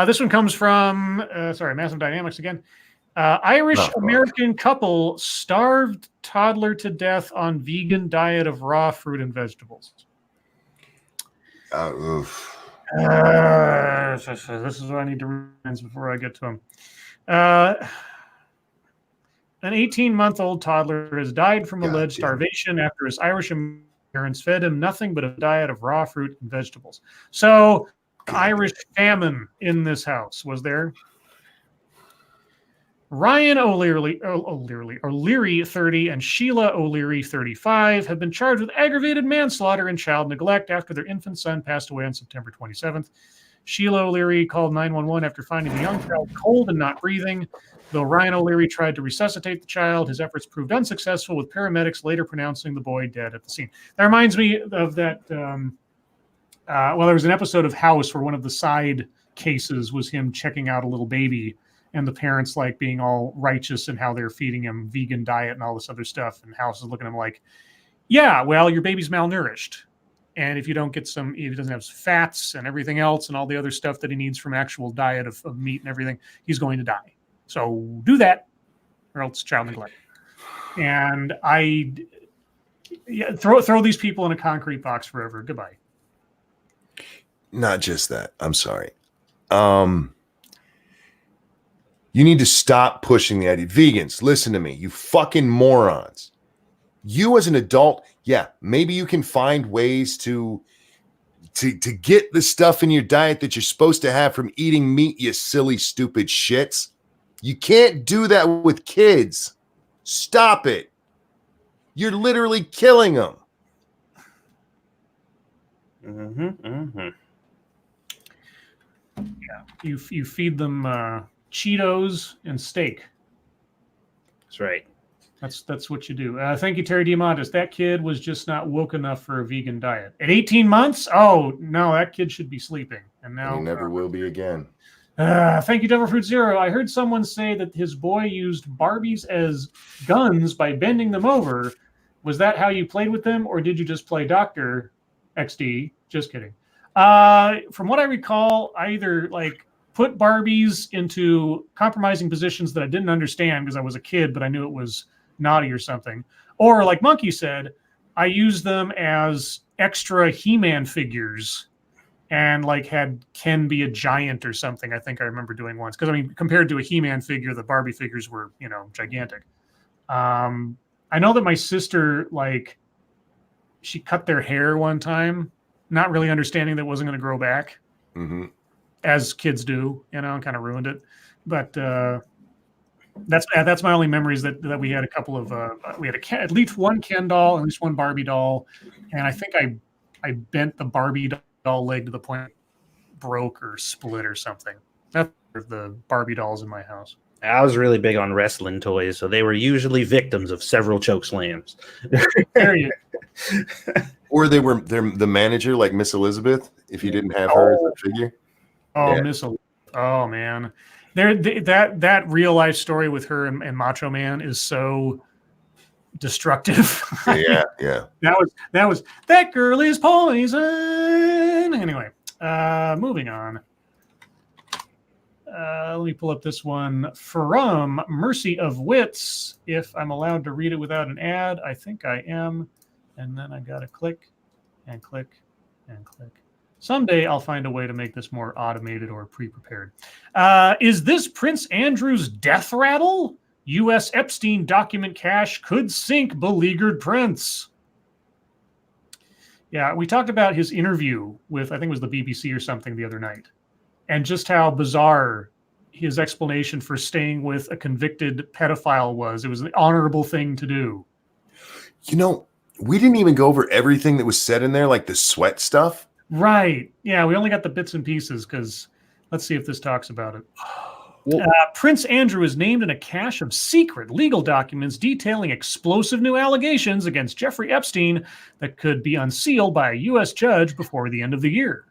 This one comes from, Massive Dynamics again. Irish-American couple starved toddler to death on vegan diet of raw fruit and vegetables. This is what I need to read before I get to him. An 18-month-old toddler has died from alleged starvation after his Irish parents fed him nothing but a diet of raw fruit and vegetables. So, Irish famine in this house, was there? Ryan O'Leary, 30, and Sheila O'Leary, 35, have been charged with aggravated manslaughter and child neglect after their infant son passed away on September 27th. Sheila O'Leary called 911 after finding the young child cold and not breathing. Though Ryan O'Leary tried to resuscitate the child, his efforts proved unsuccessful, with paramedics later pronouncing the boy dead at the scene. That reminds me of that. There was an episode of House where one of the side cases was him checking out a little baby, and the parents like being all righteous and how they're feeding him vegan diet and all this other stuff. And House is looking at him like, yeah, well, your baby's malnourished. And if you don't get if he doesn't have fats and everything else and all the other stuff that he needs from actual diet of meat and everything, he's going to die. So do that or else child neglect. And throw these people in a concrete box forever. Goodbye. Not just that. I'm sorry. You need to stop pushing the idea. Vegans, listen to me. You fucking morons. You as an adult, yeah, maybe you can find ways to get the stuff in your diet that you're supposed to have from eating meat, you silly, stupid shits. You can't do that with kids. Stop it. You're literally killing them. Yeah, you feed them Cheetos and steak. That's right. That's what you do. Thank you, Terry Diamandis. That kid was just not woke enough for a vegan diet. At 18 months? Oh, no, that kid should be sleeping. And now he never will be again. Thank you, Devil Fruit Zero. I heard someone say that his boy used Barbies as guns by bending them over. Was that how you played with them, or did you just play Dr. XD? Just kidding. From what I recall, I either put Barbies into compromising positions that I didn't understand because I was a kid, but I knew it was naughty or something. Or like Monkey said, I used them as extra He-Man figures and had Ken be a giant or something. I think I remember doing once. Because, compared to a He-Man figure, the Barbie figures were, gigantic. I know that my sister, she cut their hair one time, not really understanding that it wasn't going to grow back. Mm-hmm. As kids do, and kind of ruined it. But that's my only memories that we had a couple of we had at least one Ken doll, at least one Barbie doll, and I think I bent the Barbie doll leg to the point it broke or split or something. That's the Barbie dolls in my house. I was really big on wrestling toys, so they were usually victims of several choke slams. There you go. Or they're the manager, like Miss Elizabeth, if you didn't have her as a figure. Oh, yeah. Miss Elizabeth. Oh, man. That real life story with her and Macho Man is so destructive. Yeah. That girl is poison. Anyway, moving on. Let me pull up this one from Mercy of Wits. If I'm allowed to read it without an ad, I think I am. And then I gotta click and click and click. Someday I'll find a way to make this more automated or pre-prepared. Is this Prince Andrew's death rattle? U.S. Epstein document cache could sink beleaguered prince. Yeah, we talked about his interview with, I think it was the BBC or something the other night, and just how bizarre his explanation for staying with a convicted pedophile was. It was an honorable thing to do. We didn't even go over everything that was said in there, like the sweat stuff. Right. Yeah, we only got the bits and pieces because let's see if this talks about it. Prince Andrew is named in a cache of secret legal documents detailing explosive new allegations against Jeffrey Epstein that could be unsealed by a U.S. judge before the end of the year.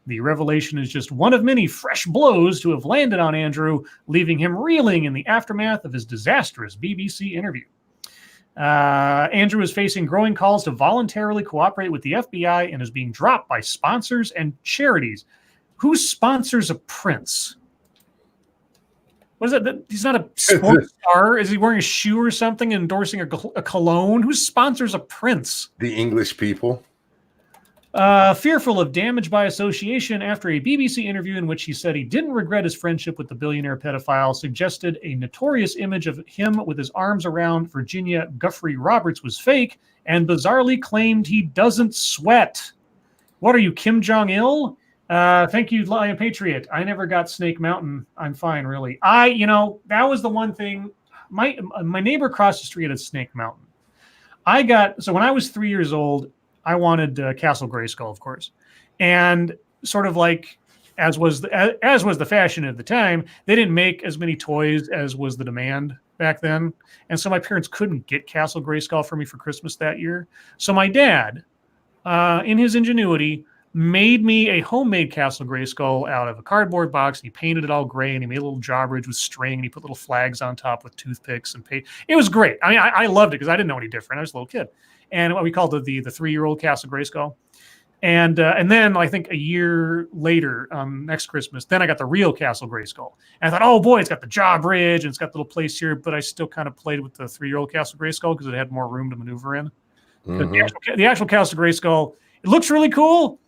The revelation is just one of many fresh blows to have landed on Andrew, leaving him reeling in the aftermath of his disastrous BBC interview. Andrew is facing growing calls to voluntarily cooperate with the FBI and is being dropped by sponsors and charities. Who sponsors a prince? What is it? He's not a sports star. Is he wearing a shoe or something, endorsing a cologne? Who sponsors a prince? The English people. Fearful of damage by association after a BBC interview in which he said he didn't regret his friendship with the billionaire pedophile, suggested a notorious image of him with his arms around Virginia Guffrey Roberts was fake, and bizarrely claimed he doesn't sweat. What are you, Kim Jong-il? Thank you, Lion Patriot. I never got Snake Mountain. I'm fine, really. That was the one thing. My neighbor across the street had Snake Mountain. So when I was 3 years old, I wanted Castle Grayskull, of course, and sort of like as was the fashion at the time, they didn't make as many toys as was the demand back then, and so my parents couldn't get Castle Grayskull for me for Christmas that year. So my dad, in his ingenuity, made me a homemade Castle Grayskull out of a cardboard box. And he painted it all gray, and he made a little drawbridge with string, and he put little flags on top with toothpicks and paint. It was great. I mean, I loved it because I didn't know any different. I was a little kid. And what we called it the 3-year-old Castle Grayskull. And then I think a year later, next Christmas, then I got the real Castle Grayskull. And I thought, oh boy, it's got the drawbridge and it's got the little place here, but I still kind of played with the 3-year-old Castle Grayskull because it had more room to maneuver in. Mm-hmm. The actual Castle Grayskull, it looks really cool.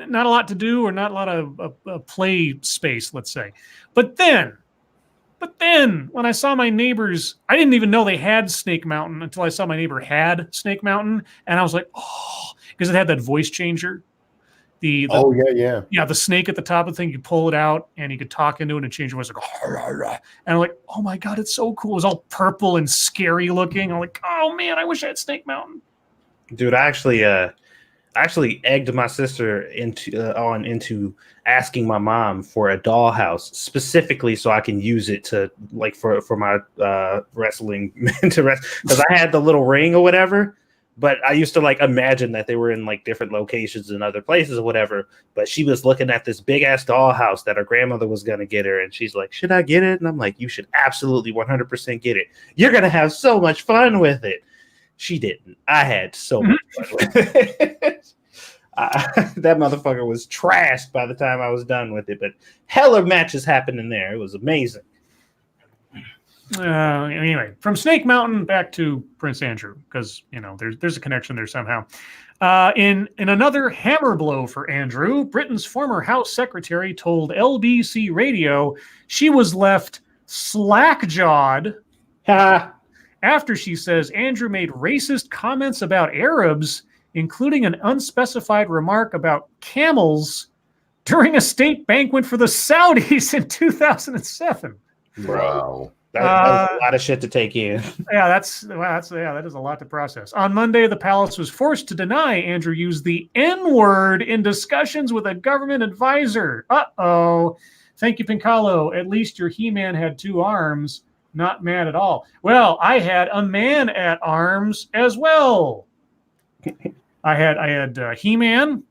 Not a lot to do or not a lot of play space, let's say. But then when I saw my neighbors, I didn't even know they had Snake Mountain until I saw my neighbor had Snake Mountain. And I was like, oh, because it had that voice changer. The snake at the top of the thing, you pull it out and you could talk into it and change your voice. Like, and I'm like, oh my God, it's so cool. It was all purple and scary looking. I'm like, oh man, I wish I had Snake Mountain. Dude, I actually egged my sister into asking my mom for a dollhouse specifically so I can use it to like for my wrestling to rest, because I had the little ring or whatever, but I used to like imagine that they were in like different locations in other places or whatever. But she was looking at this big ass dollhouse that her grandmother was gonna get her, and she's like, "Should I get it?" And I'm like, "You should absolutely 100% get it. You're gonna have so much fun with it." She didn't. I had so much fun with it. That motherfucker was trashed by the time I was done with it, but hella matches happened in there. It was amazing. Anyway, from Snake Mountain back to Prince Andrew, because there's a connection there somehow. In another hammer blow for Andrew, Britain's former House Secretary told LBC Radio she was left slack-jawed after she says Andrew made racist comments about Arabs, including an unspecified remark about camels during a state banquet for the Saudis in 2007. Wow. That was a lot of shit to take in. Yeah, that is a lot to process. On Monday, the palace was forced to deny Andrew used the N-word in discussions with a government advisor. Uh-oh. Thank you, Pincalo. At least your He-Man had 2 arms. Not mad at all. Well, I had a man at arms as well. I had He-Man,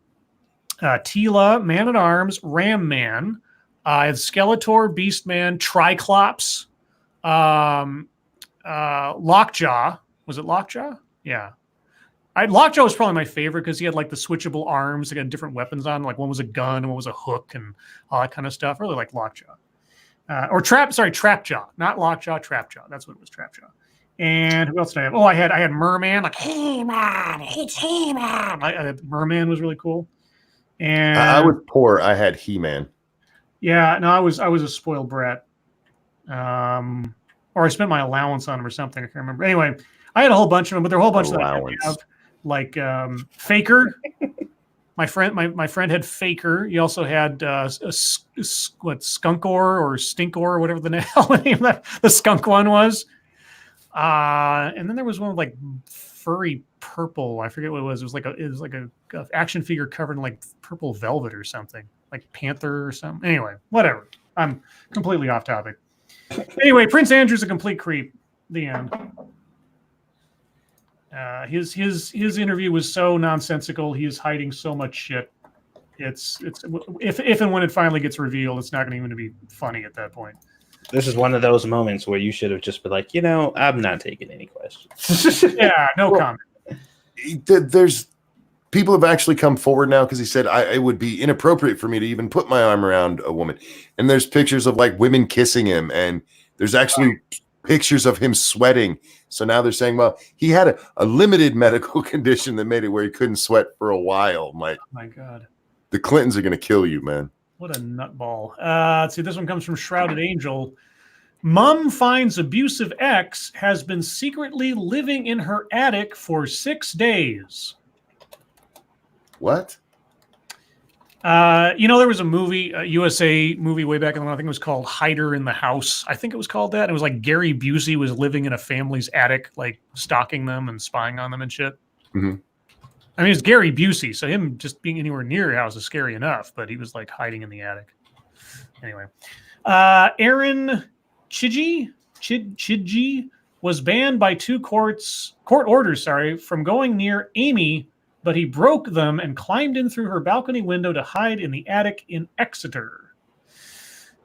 Tila, Man at Arms, Ram Man. I had Skeletor, Beastman, Triclops, Lockjaw. Was it Lockjaw? Yeah. Lockjaw was probably my favorite because he had like the switchable arms. They got different weapons on. Like one was a gun and one was a hook and all that kind of stuff. I really like Lockjaw. Trapjaw. Not Lockjaw, Trapjaw. That's what it was, Trapjaw. And who else did I have? Oh, I had Merman, like, hey man, it's He-Man. Merman was really cool. And I was poor. I had He-Man. Yeah, no, I was a spoiled brat. Or I spent my allowance on him or something. I can't remember. Anyway, I had a whole bunch of them, but there are a whole bunch that I didn't have. Like Faker. My friend had Faker. He also had Skunkor or Stinkor or whatever the name of the skunk one was. And then there was one with like furry purple. I forget what it was. It was like a action figure covered in like purple velvet or something, like Panther or something. Anyway, whatever. I'm completely off topic. Anyway, Prince Andrew's a complete creep. The end. His interview was so nonsensical. He is hiding so much shit. It's if and when it finally gets revealed, it's not going to even be funny at that point. This is one of those moments where you should have just been like, I'm not taking any questions. Yeah, no comment. There's people have actually come forward now because he said it would be inappropriate for me to even put my arm around a woman. And there's pictures of like women kissing him, and there's actually pictures of him sweating. So now they're saying, well, he had a limited medical condition that made it where he couldn't sweat for a while. My God. The Clintons are going to kill you, man. What a nutball. Let's see, this one comes from Shrouded Angel. Mom finds abusive ex has been secretly living in her attic for 6 days. What? There was a movie, a USA movie way back in the I think it was called Hider in the House. I think it was called that. It was like Gary Busey was living in a family's attic, like stalking them and spying on them and shit. Mm-hmm. I mean, it's Gary Busey, so him just being anywhere near your house is scary enough, but he was like hiding in the attic. Anyway, Aaron Chidji was banned by 2 court orders, from going near Amy, but he broke them and climbed in through her balcony window to hide in the attic in Exeter.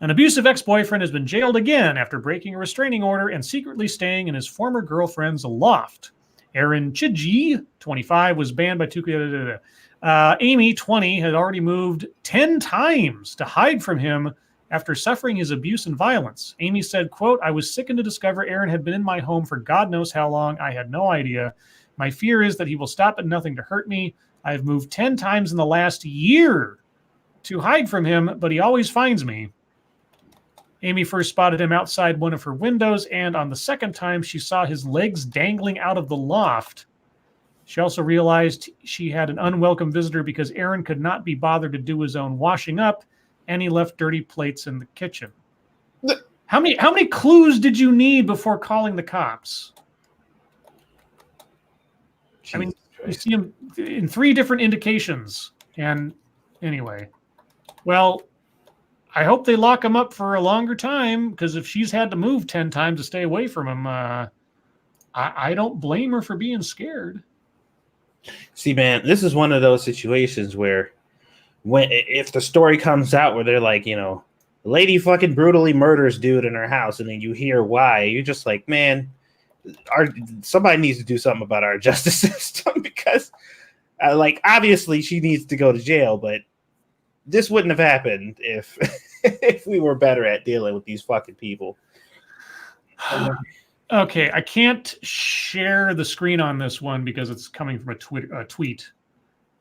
An abusive ex-boyfriend has been jailed again after breaking a restraining order and secretly staying in his former girlfriend's loft. Aaron Chidji, 25, was banned by 2. Amy, 20, had already moved 10 times to hide from him after suffering his abuse and violence. Amy said, quote, I was sickened to discover Aaron had been in my home for God knows how long. I had no idea. My fear is that he will stop at nothing to hurt me. I have moved 10 times in the last year to hide from him, but he always finds me. Amy first spotted him outside one of her windows, and on the second time, she saw his legs dangling out of the loft. She also realized she had an unwelcome visitor because Aaron could not be bothered to do his own washing up, and he left dirty plates in the kitchen. How many clues did you need before calling the cops? I mean, you see him in 3 different indications. And anyway, well, I hope they lock him up for a longer time, because if she's had to move 10 times to stay away from him, I don't blame her for being scared. See, man, this is one of those situations where if the story comes out where they're like, the lady fucking brutally murders dude in her house, and then you hear why, you're just like, man, somebody needs to do something about our justice system, because obviously she needs to go to jail, but this wouldn't have happened if if we were better at dealing with these fucking people. Okay, I can't share the screen on this one because it's coming from a tweet.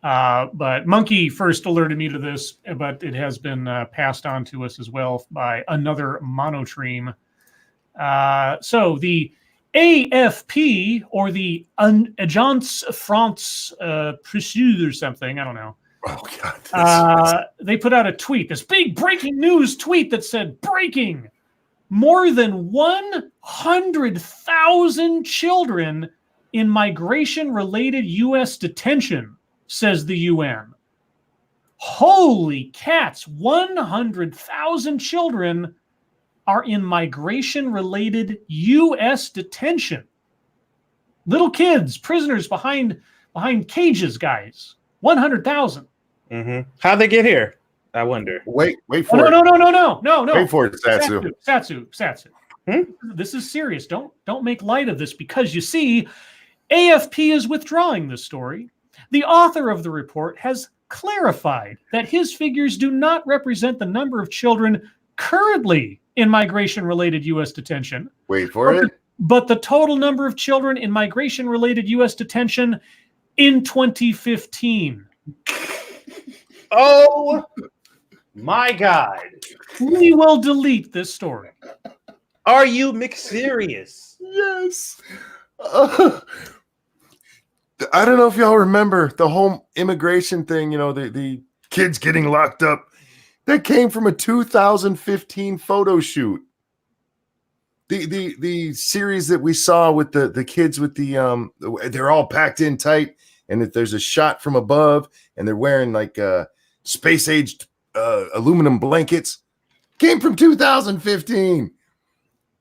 But Monkey first alerted me to this, but it has been passed on to us as well by another monotream. So the AFP, or the Agence France Presse or something, I don't know. Oh, God. They put out a tweet, this big breaking news tweet that said, breaking, more than 100,000 children in migration-related U.S. detention, says the UN. Holy cats, 100,000 children are in migration-related U.S. detention. Little kids, prisoners behind cages, guys. 100,000. Mm-hmm. How'd they get here? I wonder. Wait for it. No. Wait for it, Satsu. Satsu. This is serious. Don't make light of this, because you see, AFP is withdrawing this story. The author of the report has clarified that his figures do not represent the number of children currently in migration-related U.S. detention. Wait for it. But the total number of children in migration-related U.S. detention in 2015. Oh my God. We will delete this story. Are you serious? Yes. I don't know if y'all remember the whole immigration thing, the kids getting locked up. That came from a 2015 photo shoot. The series that we saw with the kids with they're all packed in tight, and that there's a shot from above, and they're wearing like space-aged aluminum blankets, came from 2015.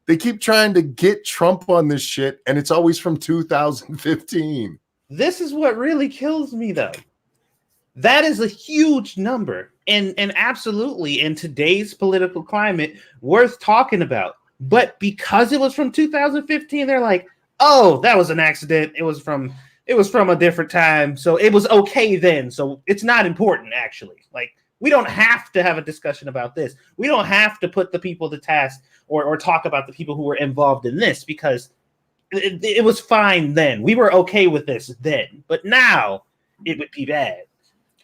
They keep trying to get Trump on this shit, and it's always from 2015. This is what really kills me, though. That is a huge number, and absolutely in today's political climate, worth talking about. But because it was from 2015, they're like, "Oh, that was an accident. It was from a different time, so it was okay then. So it's not important, actually. Like, We don't have to have a discussion about this. We don't have to put the people to task or talk about the people who were involved in this because it was fine then. We were okay with this then. But now it would be bad.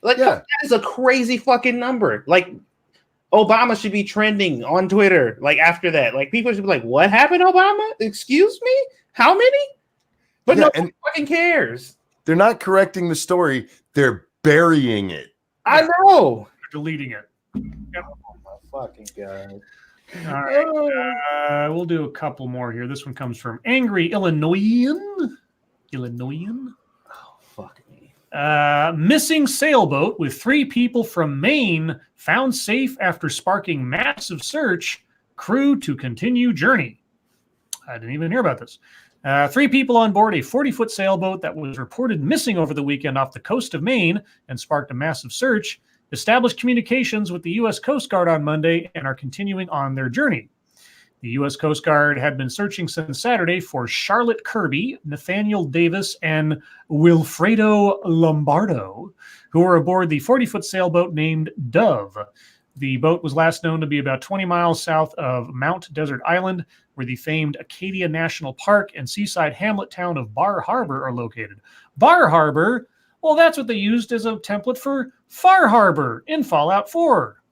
Like, that is a crazy fucking number. Like, Obama should be trending on Twitter. Like, after that, like, people should be like, "What happened, Obama? Excuse me? How many?" But no one fucking cares. They're not correcting the story. They're burying it. I know. Deleting it. Yep. Oh my fucking God. All right. We'll do a couple more here. This one comes from Angry Illinoisan. Oh, fuck me. Missing sailboat with 3 people from Maine found safe after sparking massive search. Crew to continue journey. I didn't even hear about this. 3 people on board a 40-foot sailboat that was reported missing over the weekend off the coast of Maine and sparked a massive search, established communications with the U.S. Coast Guard on Monday and are continuing on their journey. The U.S. Coast Guard had been searching since Saturday for Charlotte Kirby, Nathaniel Davis, and Wilfredo Lombardo, who were aboard the 40-foot sailboat named Dove. The boat was last known to be about 20 miles south of Mount Desert Island, where the famed Acadia National Park and seaside hamlet town of Bar Harbor are located. Bar Harbor, well, that's what they used as a template for Far Harbor in Fallout 4.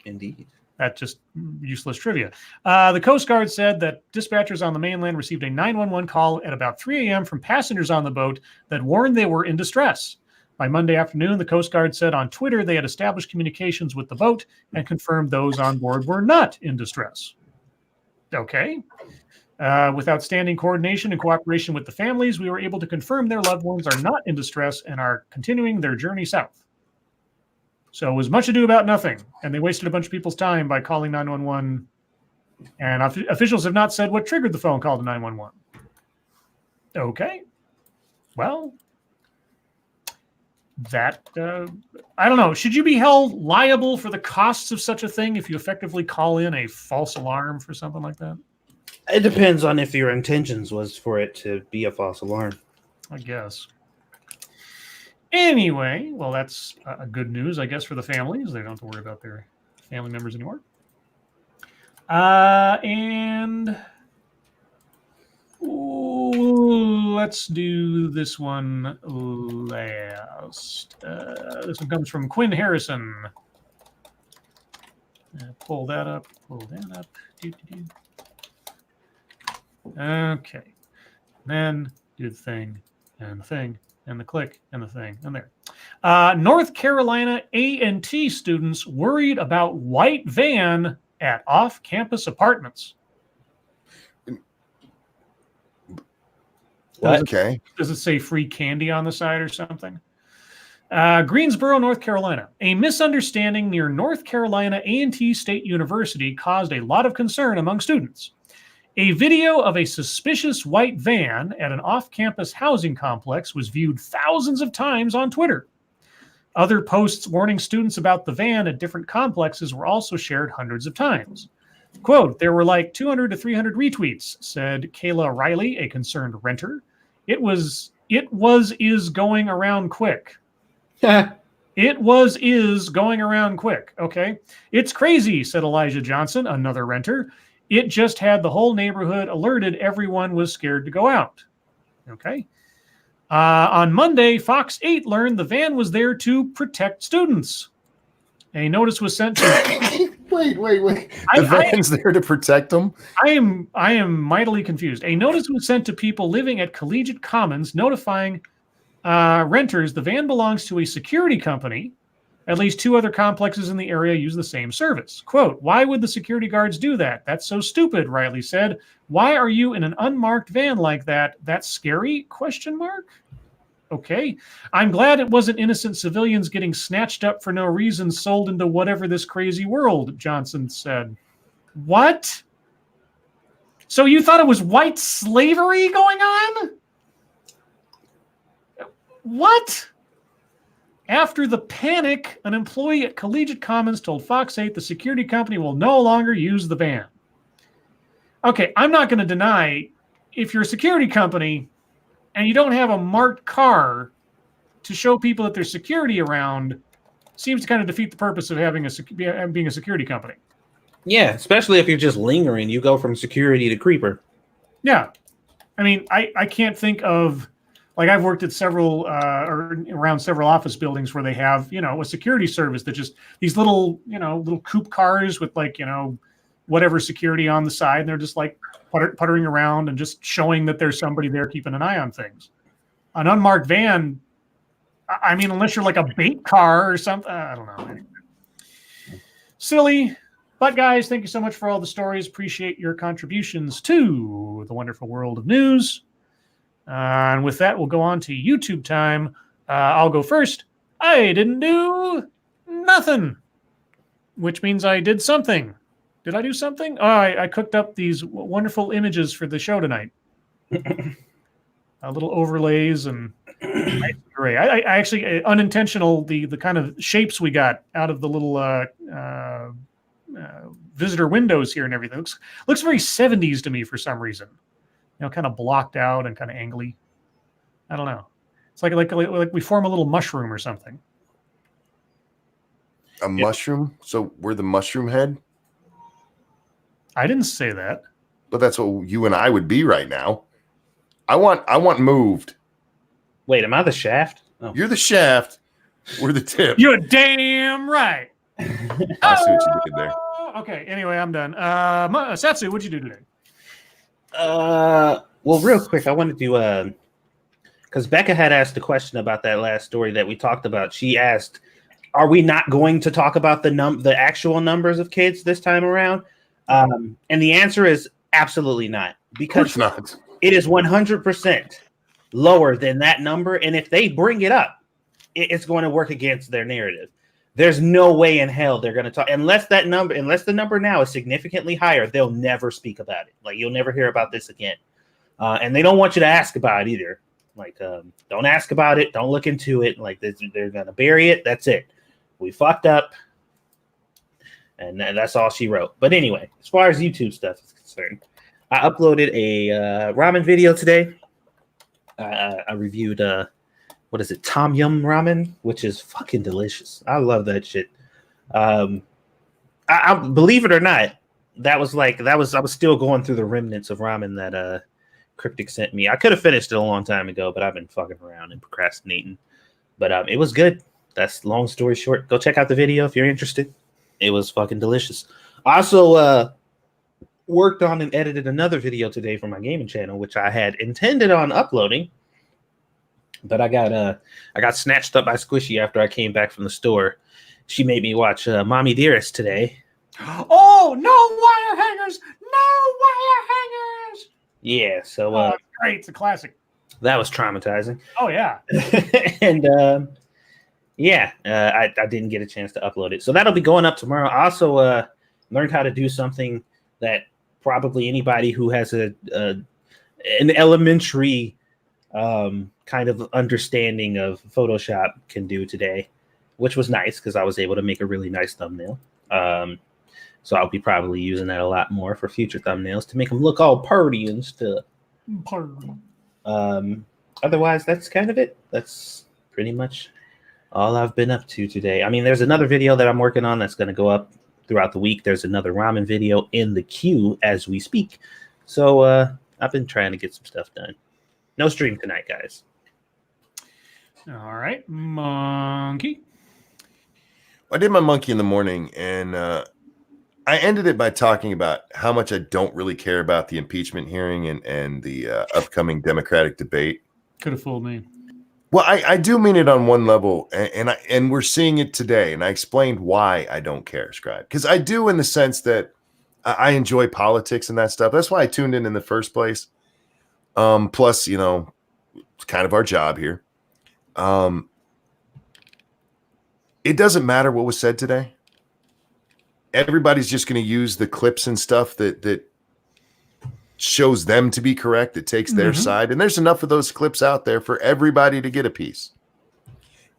Indeed. That's just useless trivia. The Coast Guard said that dispatchers on the mainland received a 911 call at about 3 a.m. from passengers on the boat that warned they were in distress. By Monday afternoon, the Coast Guard said on Twitter they had established communications with the boat and confirmed those on board were not in distress. Okay. With outstanding coordination and cooperation with the families, we were able to confirm their loved ones are not in distress and are continuing their journey south. So it was much ado about nothing, and they wasted a bunch of people's time by calling 911, and officials have not said what triggered the phone call to 911. Okay. Well, that, I don't know. Should you be held liable for the costs of such a thing if you effectively call in a false alarm for something like that? It depends on if your intentions was for it to be a false alarm. I guess. Anyway, well, that's good news, I guess, for the families. They don't have to worry about their family members anymore. And let's do this one last. This one comes from Quinn Harrison. Pull that up. Okay. Then do the thing, and the thing, and the click, and the thing, and there. North Carolina A&T students worried about white van at off-campus apartments. Okay. Does it say free candy on the side or something? Greensboro, North Carolina. A misunderstanding near North Carolina A&T State University caused a lot of concern among students. A video of a suspicious white van at an off-campus housing complex was viewed thousands of times on Twitter. Other posts warning students about the van at different complexes were also shared hundreds of times. Quote, there were like 200 to 300 retweets, said Kayla Riley, a concerned renter. It was going around quick. Is going around quick. Okay. It's crazy, said Elijah Johnson, another renter. It just had the whole neighborhood alerted. Everyone was scared to go out. Okay. On Monday, Fox 8 learned the van was there to protect students. A notice was sent to... Wait. The van's there to protect them? I am mightily confused. A notice was sent to people living at Collegiate Commons notifying renters the van belongs to a security company. At least 2 other complexes in the area use the same service. Quote, why would the security guards do that? That's so stupid, Riley said. Why are you in an unmarked van like that? That's scary? ? Okay. I'm glad it wasn't innocent civilians getting snatched up for no reason, sold into whatever this crazy world, Johnson said. What? So you thought it was white slavery going on? What? After the panic, an employee at Collegiate Commons told Fox 8 the security company will no longer use the van. Okay, I'm not going to deny if you're a security company and you don't have a marked car to show people that there's security around, seems to kind of defeat the purpose of having being a security company. Yeah, especially if you're just lingering, you go from security to creeper. Yeah, I mean, I can't think of, like, I've worked at several or around several office buildings where they have, a security service that just these little, little coupe cars with, like, whatever security on the side, and they're just like puttering around and just showing that there's somebody there keeping an eye on things. An unmarked van, I mean, unless you're like a bait car or something, I don't know. Silly. But guys, thank you so much for all the stories. Appreciate your contributions to the wonderful world of news. And with that, we'll go on to YouTube time. I'll go first. I didn't do nothing, which means I did something. Did I do something? Oh, I cooked up these wonderful images for the show tonight. Little overlays and gray. I actually unintentional the kind of shapes we got out of the little visitor windows here and everything. Looks very 70s to me for some reason. Kind of blocked out and kind of angly. I don't know. It's like we form a little mushroom or something. A mushroom? So we're the mushroom head? I didn't say that. But that's what you and I would be right now. I want moved. Wait, am I the shaft? Oh. You're the shaft. We're the tip. You're damn right. I see what you did there. Okay. Anyway, I'm done. Satsu, what'd you do today? Well, real quick, I wanted to because Becca had asked a question about that last story that we talked about. She asked, "Are we not going to talk about the actual numbers of kids this time around?" And the answer is absolutely not, because not. It is 100% lower than that number, and if they bring it up, it's going to work against their narrative. There's no way in hell they're going to talk unless the number now is significantly higher. They'll never speak about it. Like, you'll never hear about this again. And they don't want you to ask about it either. Like, don't ask about it. Don't look into it. Like, they're going to bury it. That's it. We fucked up. And that's all she wrote. But anyway, as far as YouTube stuff is concerned, I uploaded a ramen video today. I reviewed what is it, Tom Yum ramen, which is fucking delicious. I love that shit. I believe it or not, I was still going through the remnants of ramen that Cryptic sent me. I could have finished it a long time ago, but I've been fucking around and procrastinating. But it was good. That's long story short. Go check out the video if you're interested. It was fucking delicious. I also worked on and edited another video today for my gaming channel, which I had intended on uploading, but I got snatched up by Squishy after I came back from the store. She made me watch Mommy Dearest today. Oh, no wire hangers! No wire hangers! Yeah, so it's great. It's a classic. That was traumatizing. Oh yeah. And I didn't get a chance to upload it, so that'll be going up tomorrow. I also learned how to do something that probably anybody who has an elementary kind of understanding of Photoshop can do today, which was nice because I was able to make a really nice thumbnail. So I'll be probably using that a lot more for future thumbnails to make them look all purty and stuff. Otherwise, that's kind of it. That's pretty much all I've been up to today. I mean, there's another video that I'm working on that's going to go up throughout the week. There's another ramen video in the queue as we speak. So I've been trying to get some stuff done. No stream tonight, guys. All right, Monkey. I did my monkey in the morning, and I ended it by talking about how much I don't really care about the impeachment hearing and the upcoming Democratic debate. Could have fooled me. Well, I do mean it on one level, and we're seeing it today. And I explained why I don't care, Scribe, because I do, in the sense that I enjoy politics and that stuff. That's why I tuned in the first place. Plus, it's kind of our job here. It doesn't matter what was said today. Everybody's just going to use the clips and stuff that shows them to be correct, that takes their side. And there's enough of those clips out there for everybody to get a piece.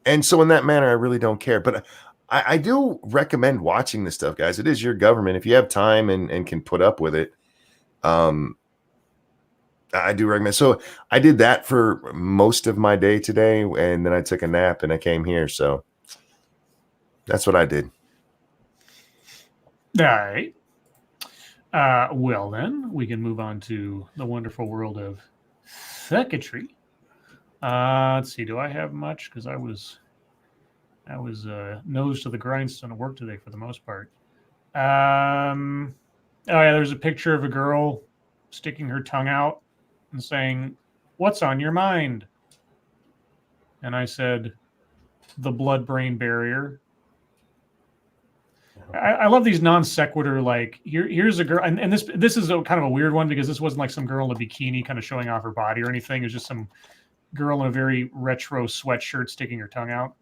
And so in that manner, I really don't care. But I do recommend watching this stuff, guys. It is your government. If you have time and can put up with it, I do recommend. So I did that for most of my day today, and then I took a nap and I came here. So That's what I did. All right. Well, then we can move on to the wonderful world of circuitry. Let's see. Do I have much? Because I was nose to the grindstone at work today for the most part. Oh yeah, there's a picture of a girl sticking her tongue out and saying, "What's on your mind?" And I said, "The blood-brain barrier." I love these non sequitur, like here's a girl, and this is kind of a weird one because this wasn't like some girl in a bikini kind of showing off her body or anything. It was just some girl in a very retro sweatshirt sticking her tongue out.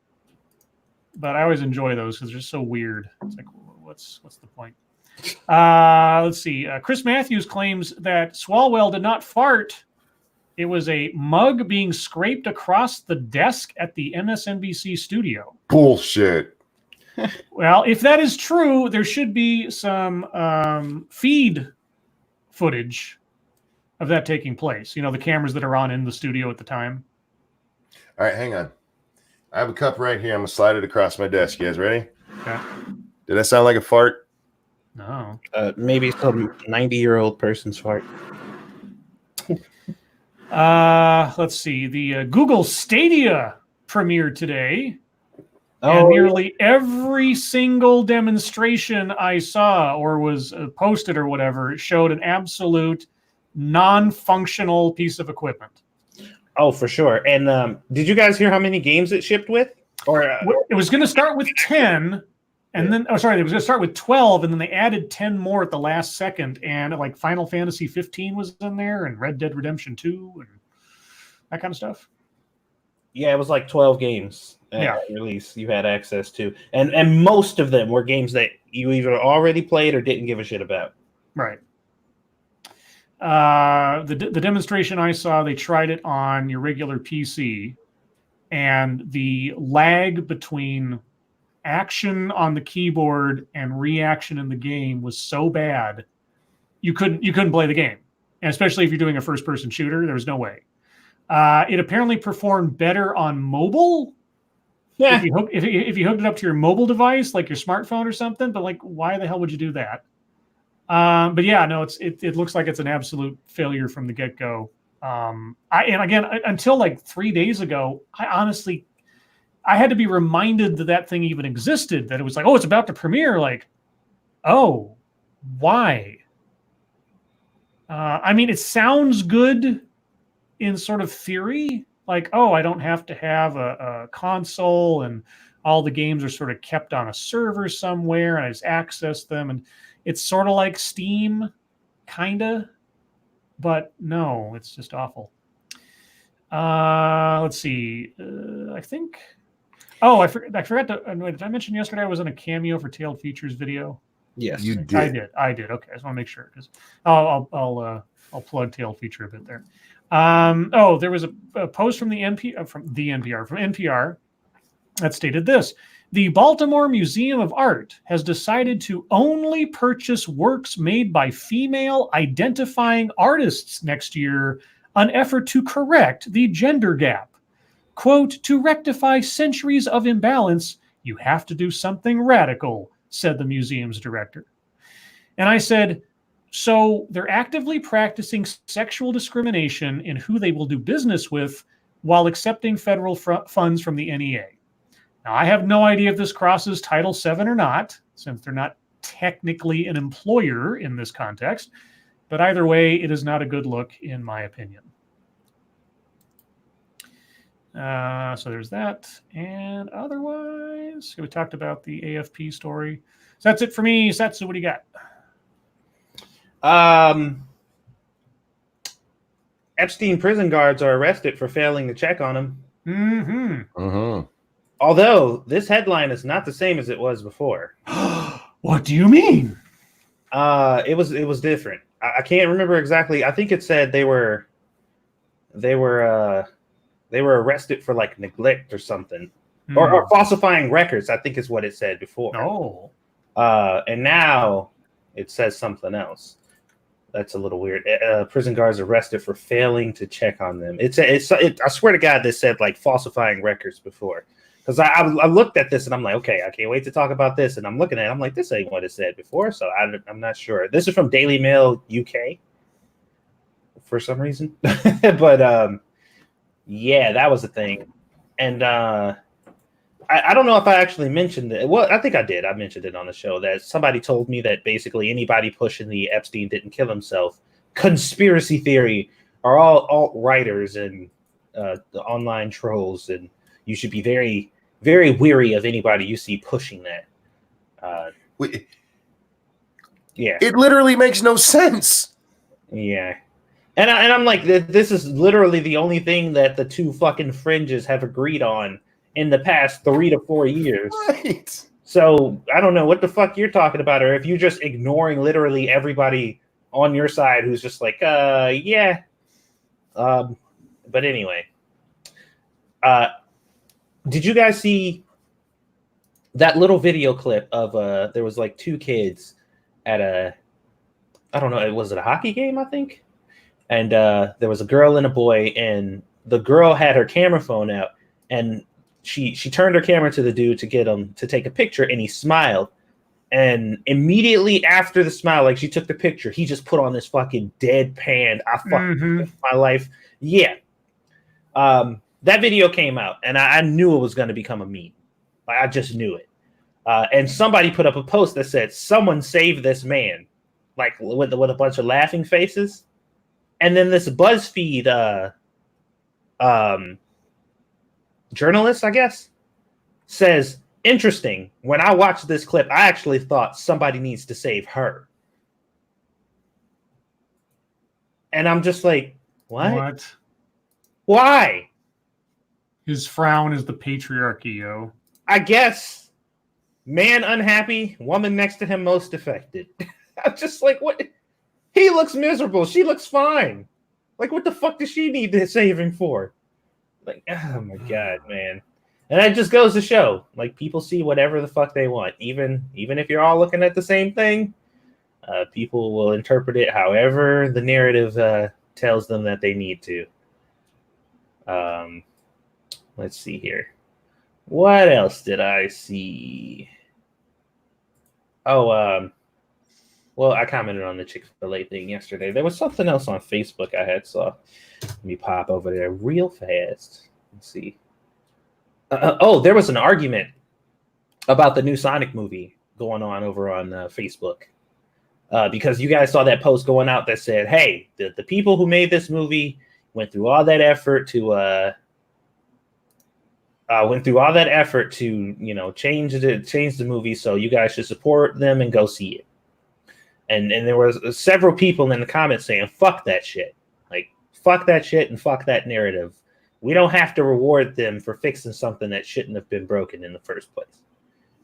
But I always enjoy those because they're just so weird. It's like, what's the point? Let's see. Chris Matthews claims that Swalwell did not fart. It was a mug being scraped across the desk at the MSNBC studio. Bullshit. Well, if that is true, there should be some feed footage of that taking place. You know, the cameras that are on in the studio at the time. All right, hang on. I have a cup right here. I'm going to slide it across my desk. You guys ready? Okay. Did that sound like a fart? No. Maybe some 90-year-old person's fart. Let's see. The Google Stadia premiered today. And nearly every single demonstration I saw or was posted or whatever showed an absolute non-functional piece of equipment. Oh, for sure. And did you guys hear how many games it shipped with? Or it was going to start with 10, and then it was going to start with 12, and then they added 10 more at the last second. And like Final Fantasy 15 was in there, and Red Dead Redemption 2, and that kind of stuff. Yeah, it was like 12 games at release you had access to. And most of them were games that you either already played or didn't give a shit about. Right. The demonstration I saw, they tried it on your regular PC, and the lag between action on the keyboard and reaction in the game was so bad you couldn't play the game. And especially if you're doing a first-person shooter, there was no way. It apparently performed better on mobile. Yeah. If you hooked it up to your mobile device, like your smartphone or something, but like, why the hell would you do that? But yeah, no, it looks like it's an absolute failure from the get-go. And again, until like 3 days ago, I had to be reminded that thing even existed, that it was like, oh, it's about to premiere. Like, oh, why? I mean, it sounds good in sort of theory, like, oh, I don't have to have a console and all the games are sort of kept on a server somewhere and I just access them. And it's sort of like Steam, kind of, but no, it's just awful. Let's see. I think, I forgot to, did I mention yesterday I was in a cameo for Tailed Features video? Yes, you did. I did. Okay, I just want to make sure because I'll plug Tailed Feature a bit there. There was a post from NPR that stated this: the Baltimore Museum of Art has decided to only purchase works made by female identifying artists next year, an effort to correct the gender gap. Quote, to rectify centuries of imbalance, you have to do something radical, said the museum's director. And I said, so they're actively practicing sexual discrimination in who they will do business with while accepting federal funds from the NEA. Now, I have no idea if this crosses Title VII or not, since they're not technically an employer in this context. But either way, it is not a good look, in my opinion. So there's that. And otherwise, we talked about the AFP story. So that's it for me. Satsu, what do you got? Epstein prison guards are arrested for failing to check on him. Mm-hmm. Uh-huh. Although this headline is not the same as it was before. What do you mean? It was different. I can't remember exactly. I think it said they were arrested for like neglect or something, or falsifying records. I think is what it said before. Oh. And now it says something else. That's a little weird. Prison guards arrested for failing to check on them. I swear to God, this said like falsifying records before, because I looked at this and I'm like, okay, I can't wait to talk about this. And I'm looking at it, I'm like, this ain't what it said before. So I'm not sure. This is from Daily Mail UK for some reason. But yeah, that was the thing. And I don't know if I actually mentioned it. Well, I think I did. I mentioned it on the show that somebody told me that basically anybody pushing the Epstein didn't kill himself conspiracy theory are all alt-writers and the online trolls, and you should be very, very weary of anybody you see pushing that. Yeah. It literally makes no sense. Yeah. And I'm like, this is literally the only thing that the two fucking fringes have agreed on in the past 3 to 4 years. Right. So I don't know what the fuck you're talking about, or if you're just ignoring literally everybody on your side who's just like, yeah. But anyway, did you guys see that little video clip of there was like 2 kids at I don't know, was it a hockey game, I think? And there was a girl and a boy, and the girl had her camera phone out, and she turned her camera to the dude to get him to take a picture, and he smiled. And immediately after the smile, like she took the picture, he just put on this fucking deadpan. I fucking my life. Yeah. That video came out, and I knew it was going to become a meme. Like, I just knew it. And somebody put up a post that said, "Someone save this man," like with a bunch of laughing faces. And then this BuzzFeed journalist, I guess, says, "Interesting. When I watched this clip, I actually thought somebody needs to save her." And I'm just like, what? Why? His frown is the patriarchy, yo. I guess. Man unhappy, woman next to him most affected. I'm just like, what? He looks miserable. She looks fine. Like, what the fuck does she need the saving for? Like, oh my God, man. And that just goes to show, like, people see whatever the fuck they want. Even if you're all looking at the same thing, people will interpret it however the narrative tells them that they need to. Let's see here. What else did I see? Oh, well, I commented on the Chick-fil-A thing yesterday. There was something else on Facebook I had saw. Let me pop over there real fast. Let's see. There was an argument about the new Sonic movie going on over on Facebook. Because you guys saw that post going out that said, hey, the people who made this movie went through all that effort to change the movie, so you guys should support them and go see it. And there was several people in the comments saying, fuck that shit. Like, fuck that shit and fuck that narrative. We don't have to reward them for fixing something that shouldn't have been broken in the first place.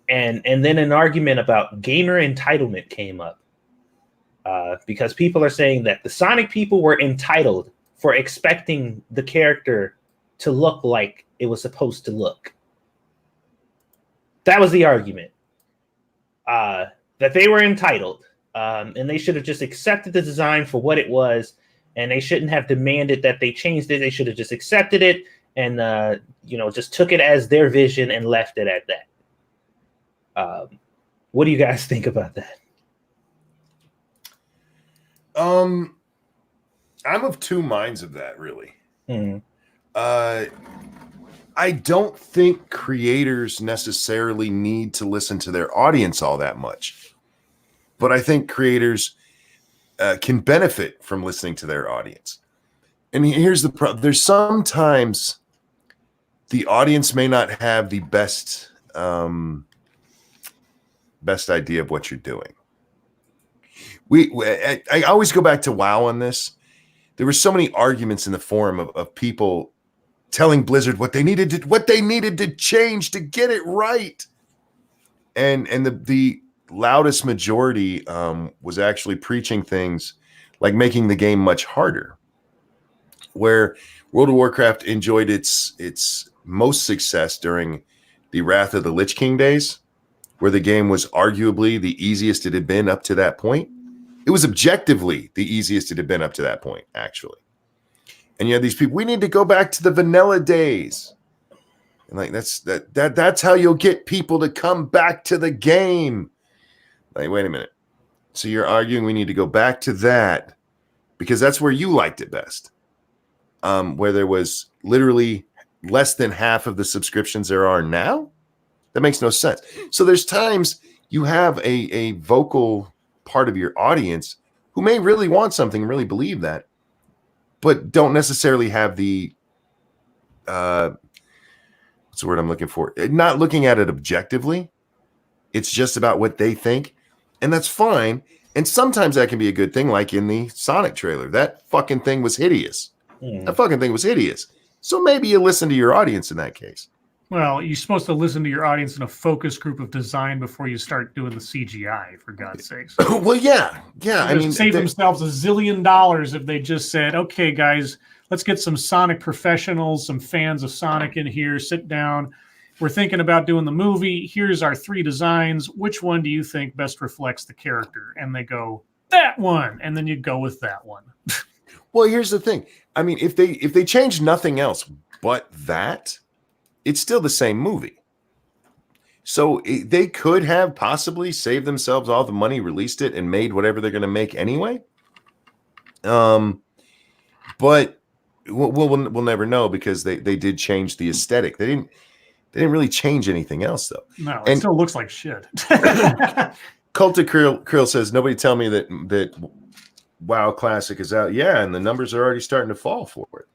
And then an argument about gamer entitlement came up. Because people are saying that the Sonic people were entitled for expecting the character to look like it was supposed to look. That was the argument. That they were entitled. And they should have just accepted the design for what it was, and they shouldn't have demanded that they changed it. They should have just accepted it and just took it as their vision and left it at that. What do you guys think about that? I'm of two minds of that, really. Mm-hmm. I don't think creators necessarily need to listen to their audience all that much. But I think creators can benefit from listening to their audience. And here's the problem. There's sometimes the audience may not have the best idea of what you're doing. I always go back to WoW on this. There were so many arguments in the forum of people telling Blizzard what they needed to change to get it right. And the loudest majority was actually preaching things like making the game much harder, where World of Warcraft enjoyed its most success during the Wrath of the Lich King days, where the game was arguably the easiest it had been up to that point. It was objectively the easiest it had been up to that point, actually. And you had these people, we need to go back to the vanilla days. And like that's how you'll get people to come back to the game. Like, wait a minute. So you're arguing we need to go back to that because that's where you liked it best. Where there was literally less than half of the subscriptions there are now? That makes no sense. So there's times you have a vocal part of your audience who may really want something and really believe that, but don't necessarily have the what's the word I'm looking for? Not looking at it objectively. It's just about what they think. And that's fine. And sometimes that can be a good thing, like in the Sonic trailer. That fucking thing was hideous. That fucking thing was hideous. So maybe you listen to your audience in that case. Well, you're supposed to listen to your audience in a focus group of design before you start doing the CGI, for God's sakes. Well, yeah. I mean, save themselves $1 zillion if they just said, okay, guys, let's get some Sonic professionals, some fans of Sonic in here, sit down. We're thinking about doing the movie. Here's our 3 designs. Which one do you think best reflects the character? And they go, that one. And then you go with that one. Well, here's the thing. I mean, if they change nothing else but that, it's still the same movie. So they could have possibly saved themselves all the money, released it, and made whatever they're going to make anyway. But we'll never know because they did change the aesthetic. They didn't really change anything else though. No, it still looks like shit. Cult of Krill says nobody tell me that WoW Classic is out. Yeah, and the numbers are already starting to fall for it.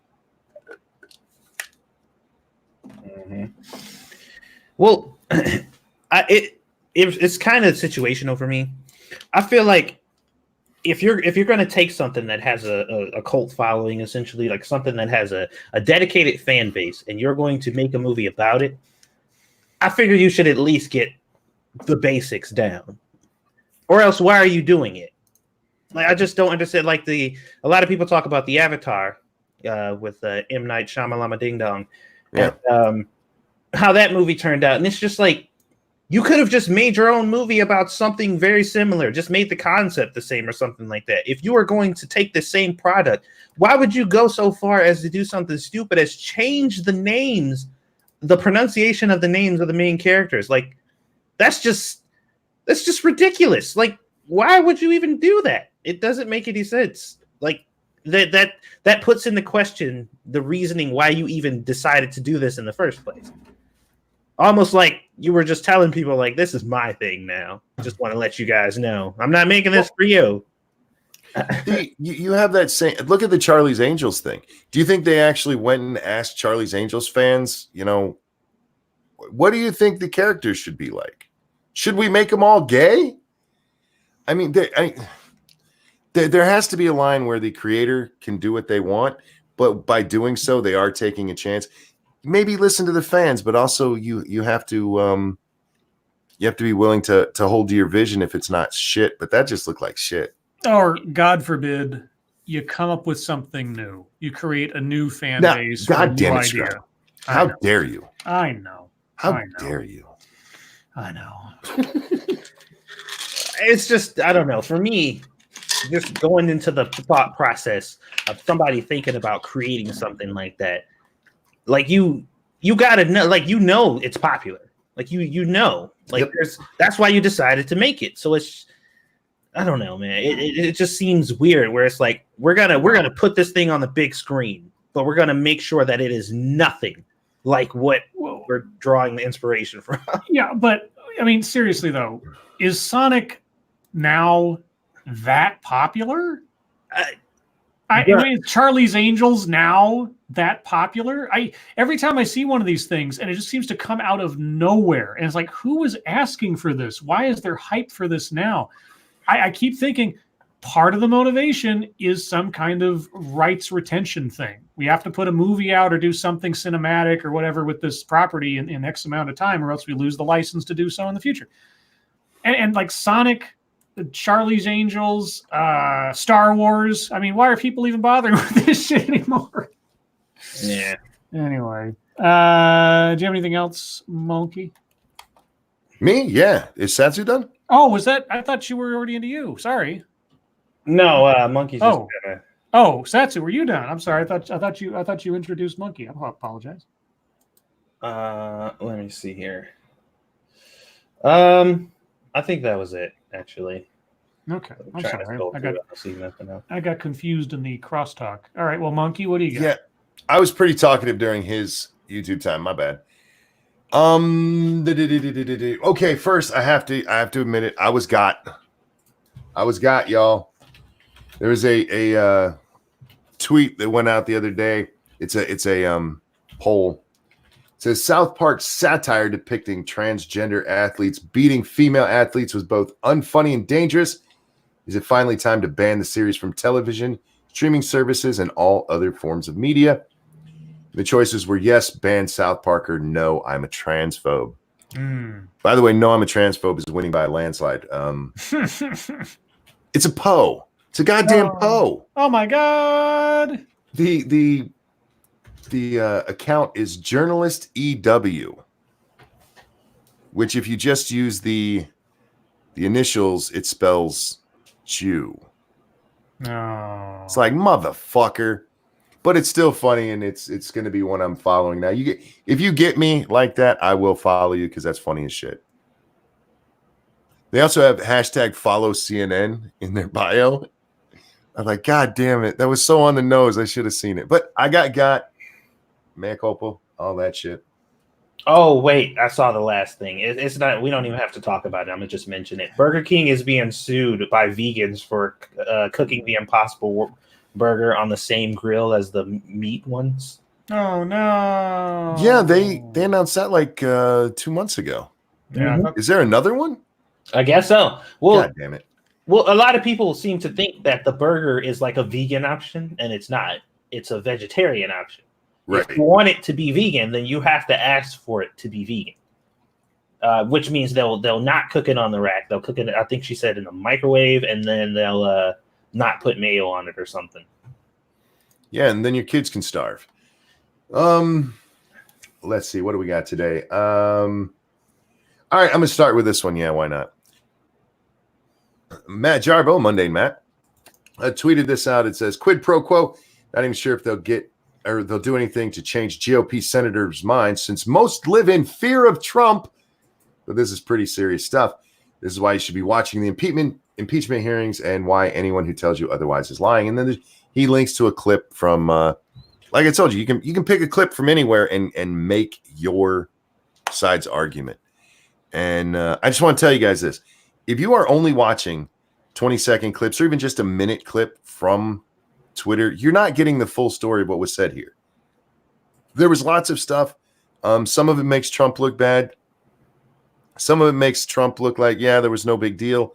Well, it's kind of situational for me. I feel like if you're going to take something that has a cult following, essentially, like something that has a dedicated fan base, and you're going to make a movie about it, I figure you should at least get the basics down. Or else, why are you doing it? Like, I just don't understand. Like a lot of people talk about the Avatar with M. Night Shyamalan Ding Dong. Yeah. And, how that movie turned out. And it's just like, you could have just made your own movie about something very similar, just made the concept the same or something like that. If you are going to take the same product, why would you go so far as to do something stupid as change the names, the pronunciation of the names of the main characters? Like, that's just ridiculous. Like, why would you even do that? It doesn't make any sense. Like, that puts into question the reasoning why you even decided to do this in the first place. Almost like you were just telling people, like, this is my thing now. Just want to let you guys know. I'm not making this for you. You have that same... Look at the Charlie's Angels thing. Do you think they actually went and asked Charlie's Angels fans, what do you think the characters should be like? Should we make them all gay? I mean, there has to be a line where the creator can do what they want, but by doing so, they are taking a chance. Maybe listen to the fans, but also you have to be willing to hold to your vision if it's not shit. But that just looked like shit. Or God forbid, you come up with something new. You create a new fan base. God damn it, Scribe. How dare you? I know. How dare you? I know. It's just, I don't know. For me, just going into the thought process of somebody thinking about creating something like that, like you gotta know, like, it's popular, like like that's why you decided to make it. So it's, I don't know, man. It just seems weird where it's like we're gonna put this thing on the big screen, but we're gonna make sure that it is nothing like what we're drawing the inspiration from. Yeah, but I mean, seriously though, is Sonic now that popular? I mean, Charlie's Angels now that popular? Every time I see one of these things, and it just seems to come out of nowhere, and it's like, who was asking for this? Why is there hype for this now? I keep thinking part of the motivation is some kind of rights retention thing. We have to put a movie out or do something cinematic or whatever with this property in X amount of time, or else we lose the license to do so in the future. And like Sonic, Charlie's Angels, Star Wars. I mean, why are people even bothering with this shit anymore? Yeah. Anyway, do you have anything else, Monkey? Me? Yeah. Is Satsu done? Oh, was that? I thought you were already into you. Sorry. No, Monkey's just gonna... Oh, Satsu, were you done? I'm sorry. I thought you introduced Monkey. I apologize. Let me see here. I think that was it, actually. Okay, I'm trying to sorry. scroll through, I don't see nothing else. I got confused in the crosstalk. All right, well, Monkey, what do you got? Yeah, I was pretty talkative during his YouTube time. My bad. Okay, first I have to admit it. I was got, y'all. There was a tweet that went out the other day. It's a poll. It says South Park satire depicting transgender athletes beating female athletes was both unfunny and dangerous. Is it finally time to ban the series from television, streaming services, and all other forms of media? The choices were yes, ban South Park, or no, I'm a transphobe. By the way, no, I'm a transphobe is winning by a landslide. It's a Poe. It's a goddamn Poe. Oh my god. The account is journalist EW, which if you just use the initials, it spells Jew. No. It's like motherfucker, but it's still funny, and it's going to be one I'm following now. If you get me like that, I will follow you because that's funny as shit. They also have hashtag follow CNN in their bio. I'm like, God damn it, that was so on the nose. I should have seen it, but I got mea culpa, all that shit. Oh wait, I saw the last thing. It's not. We don't even have to talk about it. I'm gonna just mention it. Burger King is being sued by vegans for cooking the Impossible Burger on the same grill as the meat ones. Oh no! Yeah, they announced that like 2 months ago. Yeah, Is there another one? I guess so. Well, God damn it. Well, a lot of people seem to think that the burger is like a vegan option, and it's not. It's a vegetarian option. Right. If you want it to be vegan, then you have to ask for it to be vegan, which means they'll not cook it on the rack. They'll cook it, I think she said, in the microwave, and then they'll not put mayo on it or something. Yeah, and then your kids can starve. Let's see. What do we got today? All right, I'm going to start with this one. Yeah, why not? Matt Jarbo, Mundane Matt, tweeted this out. It says, quid pro quo. Not even sure if they'll do anything to change GOP senators' minds since most live in fear of Trump. But this is pretty serious stuff. This is why you should be watching the impeachment hearings and why anyone who tells you otherwise is lying. And then he links to a clip from, like I told you, you can pick a clip from anywhere and make your side's argument. And I just want to tell you guys this. If you are only watching 20-second clips or even just a minute clip from Twitter, you're not getting the full story of what was said here. There was lots of stuff. Some of it makes Trump look bad. Some of it makes Trump look like, yeah, there was no big deal.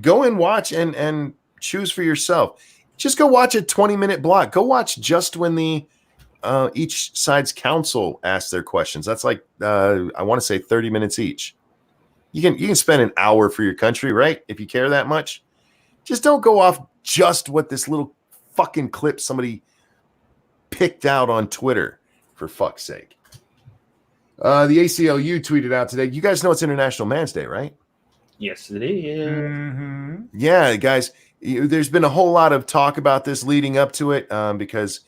Go and watch and choose for yourself. Just go watch a 20-minute block. Go watch just when the each side's counsel asks their questions. That's like, I want to say 30 minutes each. You can spend an hour for your country, right? If you care that much. Just don't go off just what this little fucking clip somebody picked out on Twitter, for fuck's sake. The ACLU tweeted out today. You guys know it's International Man's Day, right? Yes, it is. Mm-hmm. Yeah, guys, there's been a whole lot of talk about this leading up to it because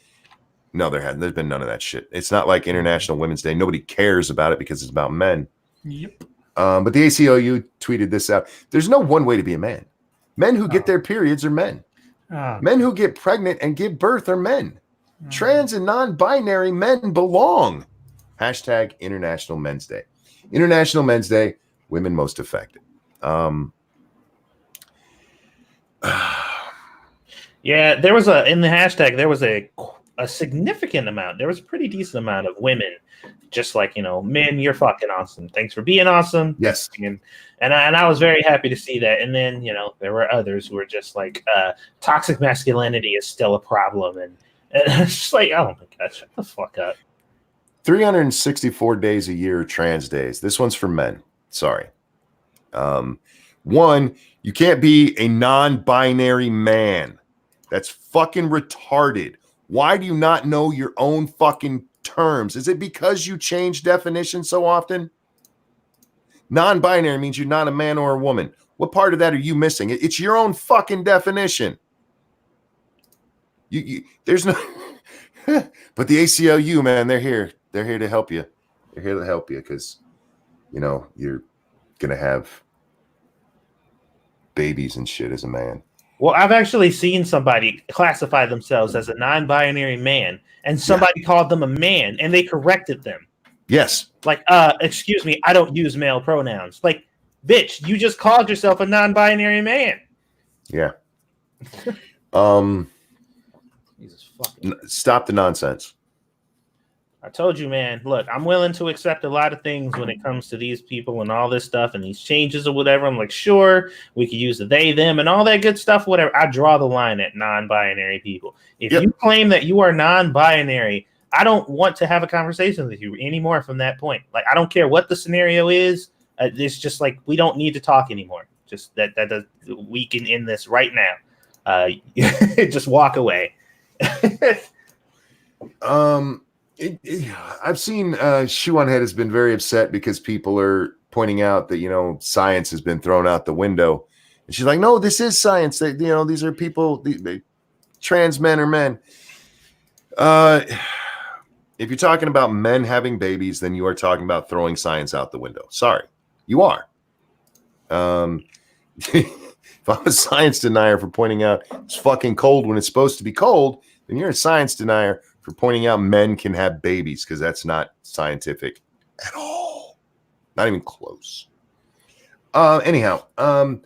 no, there hasn't. There's been none of that shit. It's not like International Women's Day. Nobody cares about it because it's about men. Yep. But the ACLU tweeted this out. There's no one way to be a man. Men who get their periods are men. Men who get pregnant and give birth are men. Trans and non-binary men belong. Hashtag International Men's Day. International Men's Day, women most affected. Yeah, there was in the hashtag, there was a significant amount. There was a pretty decent amount of women, just like, men, you're fucking awesome. Thanks for being awesome. Yes. And I was very happy to see that. And then, there were others who were just like, toxic masculinity is still a problem. And it's just like, oh my God, shut the fuck up. 364 days a year, trans days. This one's for men. Sorry. One, you can't be a non-binary man. That's fucking retarded. Why do you not know your own fucking terms? Is it because you change definitions so often? Non-binary means you're not a man or a woman. What part of that are you missing? It's your own fucking definition. There's no. But the ACLU, man, they're here. They're here to help you. They're here to help you because, you know, you're gonna have babies and shit as a man. Well, I've actually seen somebody classify themselves as a non-binary man, and somebody called them a man, and they corrected them. Yes. Like, excuse me, I don't use male pronouns. Like, bitch, you just called yourself a non-binary man. Yeah. Jesus fucking. Stop the nonsense. I told you, man, look, I'm willing to accept a lot of things when it comes to these people and all this stuff and these changes or whatever. I'm like, sure, we could use the they, them, and all that good stuff, whatever. I draw the line at non-binary people. If you claim that you are non-binary, I don't want to have a conversation with you anymore from that point. Like, I don't care what the scenario is. It's just like, we don't need to talk anymore. Just that we can end this right now. Just walk away. I've seen Shoe on Head has been very upset because people are pointing out that, you know, science has been thrown out the window. And she's like, no, this is science. They, you know, these are people, trans men or men. If you're talking about men having babies, then you are talking about throwing science out the window. Sorry, you are. If I'm a science denier for pointing out it's fucking cold when it's supposed to be cold, then you're a science denier for pointing out men can have babies, because that's not scientific at all. Not even close. Anyhow, the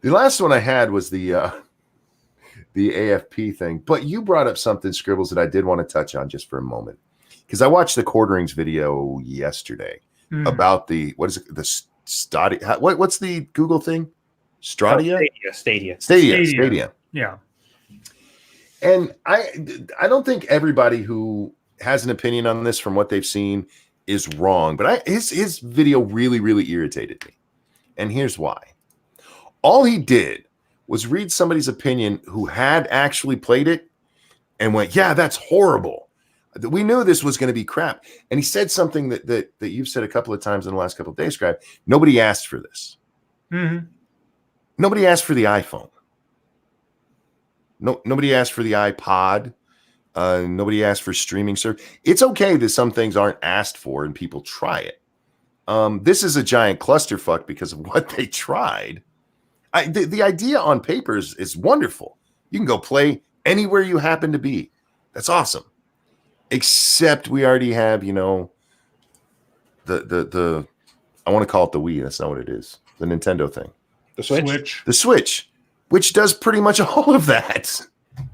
last one I had was the AFP thing. But you brought up something, Scribbles, that I did want to touch on just for a moment. Because I watched the Quarterings video yesterday about the, what is it, the Stadia? What's the Google thing? Stadia? Stadia. Yeah. And I don't think everybody who has an opinion on this from what they've seen is wrong, but his video really, really irritated me. And here's why. All he did was read somebody's opinion who had actually played it and went, yeah, that's horrible. We knew this was going to be crap. And he said something that you've said a couple of times in the last couple of days, Scribe. Nobody asked for this. Mm-hmm. Nobody asked for the iPhone. Nobody asked for the iPod. Nobody asked for streaming service. It's okay that some things aren't asked for and people try it. This is a giant clusterfuck because of what they tried. The idea on paper is wonderful. You can go play anywhere you happen to be. That's awesome. Except we already have, you know, the I want to call it the Wii. That's not what it is. The Nintendo thing. The Switch. The Switch, which does pretty much all of that.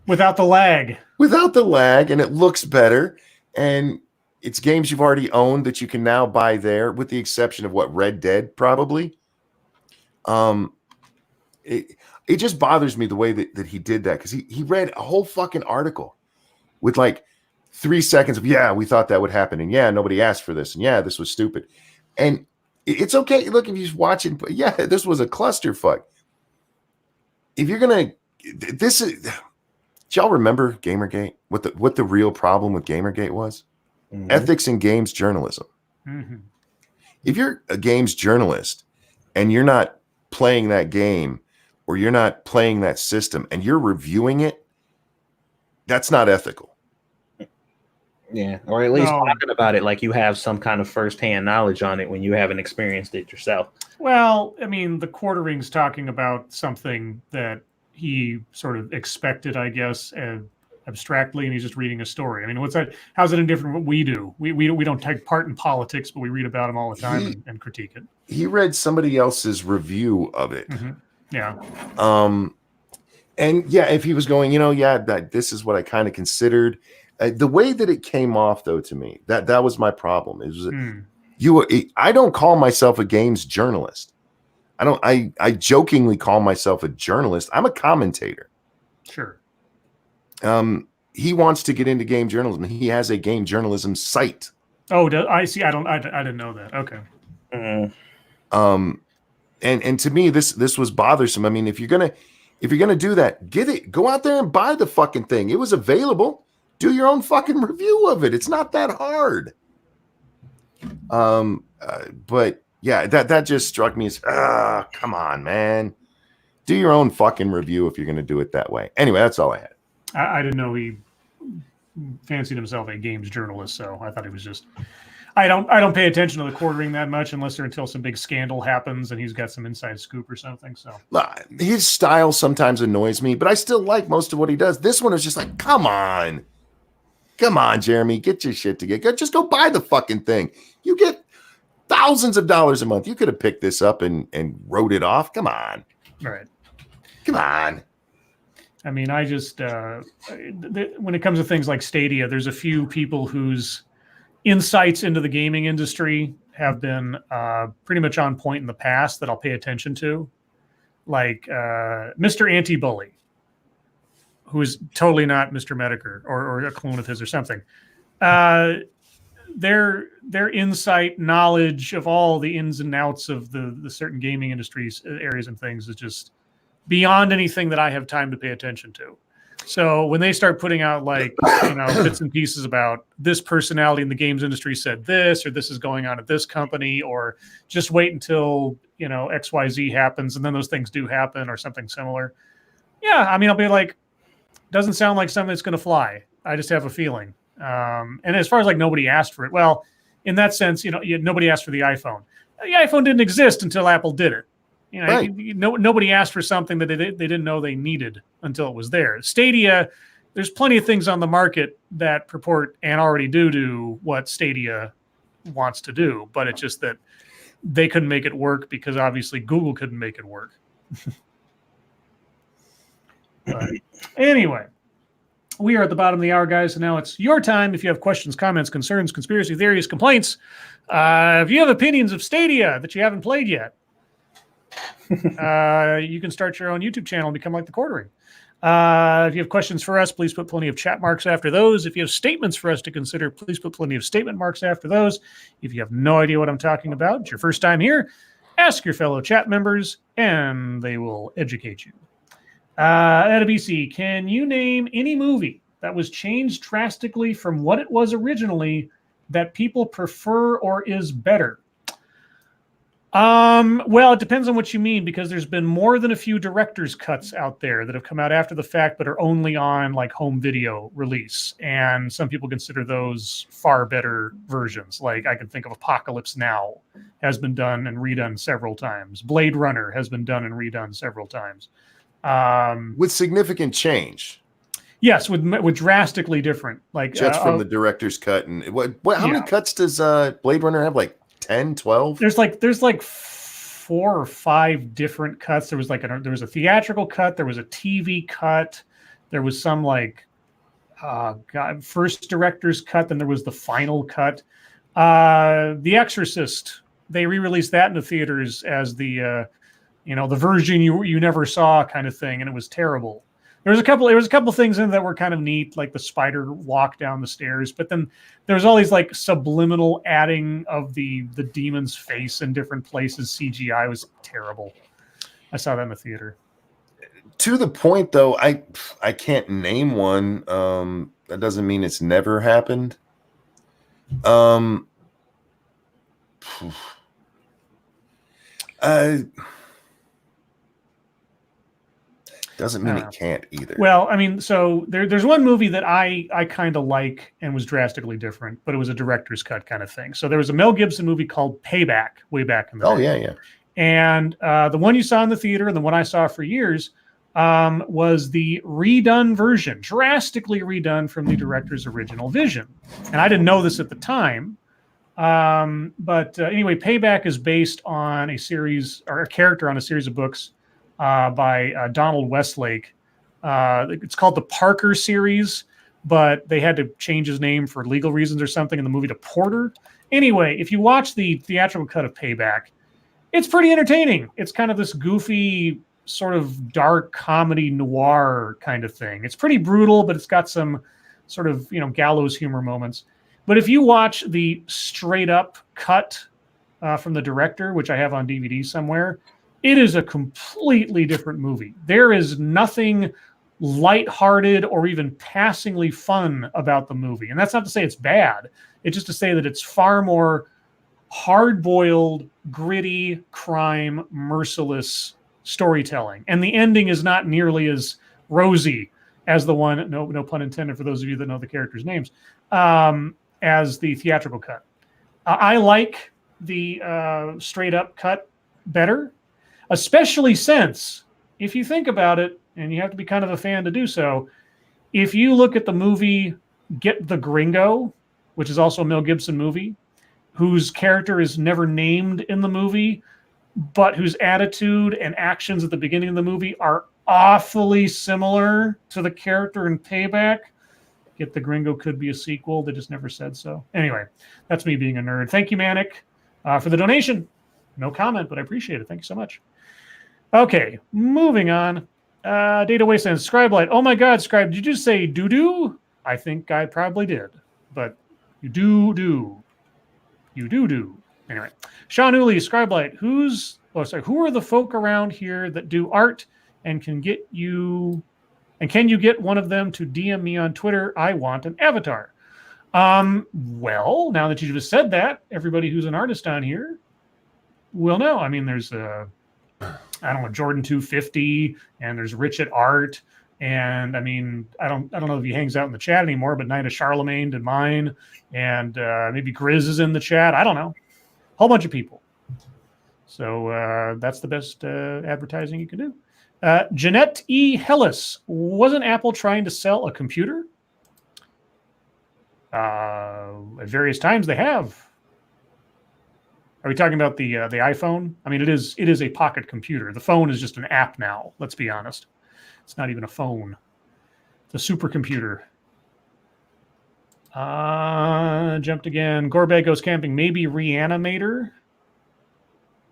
Without the lag. Without the lag, and it looks better. And it's games you've already owned that you can now buy there, with the exception of what, Red Dead, probably. It just bothers me the way that he did that, because he read a whole fucking article with like 3 seconds of, yeah, we thought that would happen, and yeah, nobody asked for this, and yeah, this was stupid. And it's okay. Look, if you're watching, but yeah, this was a clusterfuck. If you're gonna, this is, do y'all remember Gamergate? What the real problem with Gamergate was? Mm-hmm. Ethics in games journalism. Mm-hmm. If you're a games journalist and you're not playing that game, or you're not playing that system, and you're reviewing it, that's not ethical. Yeah, or at least talking about it like you have some kind of firsthand knowledge on it when you haven't experienced it yourself. Well, I mean, the Quartering's talking about something that he sort of expected, I guess, abstractly, and he's just reading a story. I mean, what's that? How's it indifferent what we do? We don't take part in politics, but we read about them all the time and critique it. He read somebody else's review of it. Mm-hmm. Yeah. And yeah, if he was going, you know, yeah, this is what I kind of considered. The way that it came off, though, to me, that was my problem. It was I don't call myself a games journalist. I jokingly call myself a journalist. I'm a commentator. Sure. He wants to get into game journalism. He has a game journalism site. Oh, I see. I didn't know that. Okay. Mm-hmm. And to me, this was bothersome. I mean, if you're gonna do that, get it. Go out there and buy the fucking thing. It was available. Do your own fucking review of it. It's not that hard. But yeah, that just struck me as, come on, man. Do your own fucking review if you're gonna do it that way. Anyway, that's all I had. I didn't know he fancied himself a games journalist, so I thought he was just I don't pay attention to the quartering that much until some big scandal happens and he's got some inside scoop or something. So his style sometimes annoys me, but I still like most of what he does. This one is just like, come on, Jeremy, get your shit together. Just go buy the fucking thing. You get thousands of dollars a month. You could have picked this up and wrote it off. Come on. All right. Come on. I mean, I just when it comes to things like Stadia, there's a few people whose insights into the gaming industry have been pretty much on point in the past that I'll pay attention to, like Mr. Anti-Bully, who is totally not Mr. Mediker or a clone of his or something. Their insight, knowledge of all the ins and outs of the certain gaming industries areas and things is just beyond anything that I have time to pay attention to. So when they start putting out like, bits and pieces about this personality in the games industry said this, or this is going on at this company, or just wait until, XYZ happens and then those things do happen or something similar. Yeah. I mean, I'll be like, doesn't sound like something that's going to fly. I just have a feeling. And as far as like nobody asked for it, well, in that sense, nobody asked for the iPhone. The iPhone didn't exist until Apple did it. Right. Nobody asked for something that they didn't know they needed until it was there. Stadia, there's plenty of things on the market that purport and already do what Stadia wants to do, but it's just that they couldn't make it work because obviously Google couldn't make it work. But anyway, we are at the bottom of the hour, guys, and now it's your time. If you have questions, comments, concerns, conspiracy theories, complaints, if you have opinions of Stadia that you haven't played yet, you can start your own YouTube channel and become like the Quartering. If you have questions for us, please put plenty of chat marks after those. If you have statements for us to consider, please put plenty of statement marks after those. If you have no idea what I'm talking about, it's your first time here, ask your fellow chat members and they will educate you. At a BC, can you name any movie that was changed drastically from what it was originally that people prefer or is better? Well, it depends on what you mean, because there's been more than a few director's cuts out there that have come out after the fact, but are only on like home video release. And some people consider those far better versions. Like I can think of Apocalypse Now has been done and redone several times. Blade Runner has been done and redone several times. With significant change. Yes, with drastically different, like just from the director's cut. And how many cuts does Blade Runner have? Like 10, 12? There's like 4 or 5 different cuts. There was there was a theatrical cut, there was a TV cut, there was some first director's cut, then there was the final cut. The Exorcist, they re-released that in the theaters as the the version you never saw kind of thing, and it was terrible. There was a couple things in it that were kind of neat, like the spider walk down the stairs, but then there was all these like subliminal adding of the demon's face in different places. CGI was terrible. I saw that in the theater. To the point, though, I can't name one. That doesn't mean it's never happened. Doesn't mean it can't either. Well, I mean, so there's one movie that I kind of like and was drastically different, but it was a director's cut kind of thing. So there was a Mel Gibson movie called Payback way back in the day. Oh, yeah. And the one you saw in the theater and the one I saw for years was the redone version, drastically redone from the director's original vision. And I didn't know this at the time. But anyway, Payback is based on a series or a character on a series of books by Donald Westlake. It's called the Parker series, but they had to change his name for legal reasons or something in the movie to Porter. Anyway, if you watch the theatrical cut of Payback, it's pretty entertaining. It's kind of this goofy, sort of dark comedy noir kind of thing. It's pretty brutal, but it's got some sort of, gallows humor moments. But if you watch the straight up cut from the director, which I have on DVD somewhere, it is a completely different movie. There is nothing lighthearted or even passingly fun about the movie. And that's not to say it's bad. It's just to say that it's far more hard-boiled, gritty, crime, merciless storytelling. And the ending is not nearly as rosy as the one, no pun intended for those of you that know the characters' names, as the theatrical cut. I like the straight up cut better, especially since, if you think about it, and you have to be kind of a fan to do so, if you look at the movie Get the Gringo, which is also a Mel Gibson movie, whose character is never named in the movie, but whose attitude and actions at the beginning of the movie are awfully similar to the character in Payback. Get the Gringo could be a sequel. They just never said so. Anyway, that's me being a nerd. Thank you, Manic, for the donation. No comment, but I appreciate it. Thank you so much. Okay, moving on. Data Wasteland, Scribe Light. Oh my God, Scribe, did you just say doo-doo? I think I probably did, but you do. You do. Anyway, Sean Uli, Scribe Light. Who are the folk around here that do art and can you get one of them to DM me on Twitter? I want an avatar. Well, now that you just said that, everybody who's an artist on here will know. I mean, there's Jordan 250, and there's Rich at Art, and I mean, I don't know if he hangs out in the chat anymore, but Night of Charlemagne did mine, and maybe Grizz is in the chat. I don't know, whole bunch of people. So that's the best advertising you can do. Jeanette E. Hellis, wasn't Apple trying to sell a computer? At various times they have. Are we talking about the iPhone? I mean, it is a pocket computer. The phone is just an app now. Let's be honest. It's not even a phone. It's a supercomputer. Jumped again. Gorbag goes camping. Maybe Reanimator.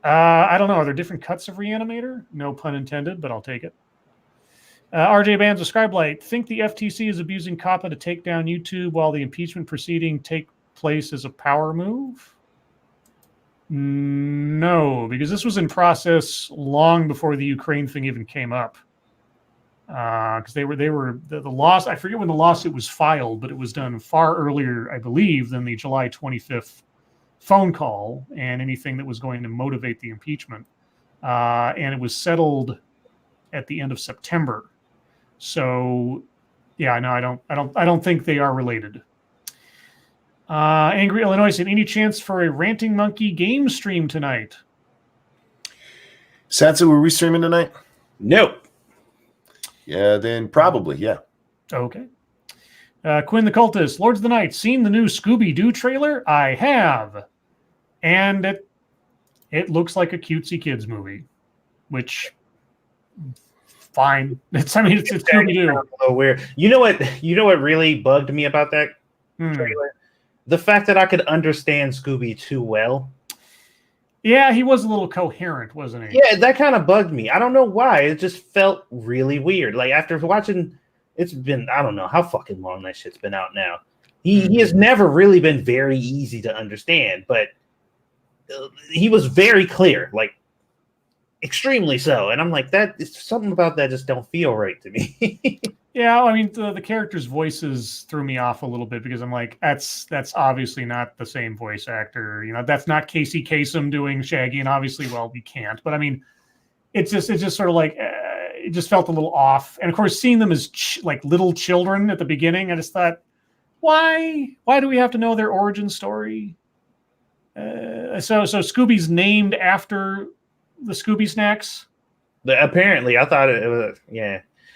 I don't know. Are there different cuts of Reanimator? No pun intended, but I'll take it. RJ Bands of Scribe Light. Think the FTC is abusing COPPA to take down YouTube while the impeachment proceeding take place as a power move? No, because this was in process long before the Ukraine thing even came up. Because they were the loss. I forget when the lawsuit was filed, but it was done far earlier, I believe, than the July 25th phone call and anything that was going to motivate the impeachment. And it was settled at the end of September. So, yeah, no, I don't think they are related. Angry Illinois said, any chance for a Ranting Monkey game stream tonight? Satsu, were we streaming tonight? Nope. Yeah, then probably, yeah. Okay. Quinn the Cultist, Lords of the Night, seen the new Scooby-Doo trailer? I have. And it looks like a cutesy kids movie, which fine. It's Scooby-Doo. Weird. You know what really bugged me about that trailer? The fact that I could understand Scooby too well. Yeah, he was a little coherent, wasn't he? Yeah, that kind of bugged me. I don't know why. It just felt really weird. Like after watching, it's been, I don't know how fucking long that shit's been out now. He has never really been very easy to understand, but he was very clear, like extremely so. And I'm like, something about that just don't feel right to me. Yeah, I mean, the characters' voices threw me off a little bit because I'm like, that's obviously not the same voice actor. You know, that's not Casey Kasem doing Shaggy, and obviously, well, we can't. But I mean, it's just sort of like it just felt a little off. And of course, seeing them as like little children at the beginning, I just thought, why do we have to know their origin story? So Scooby's named after the Scooby Snacks. Apparently, I thought it was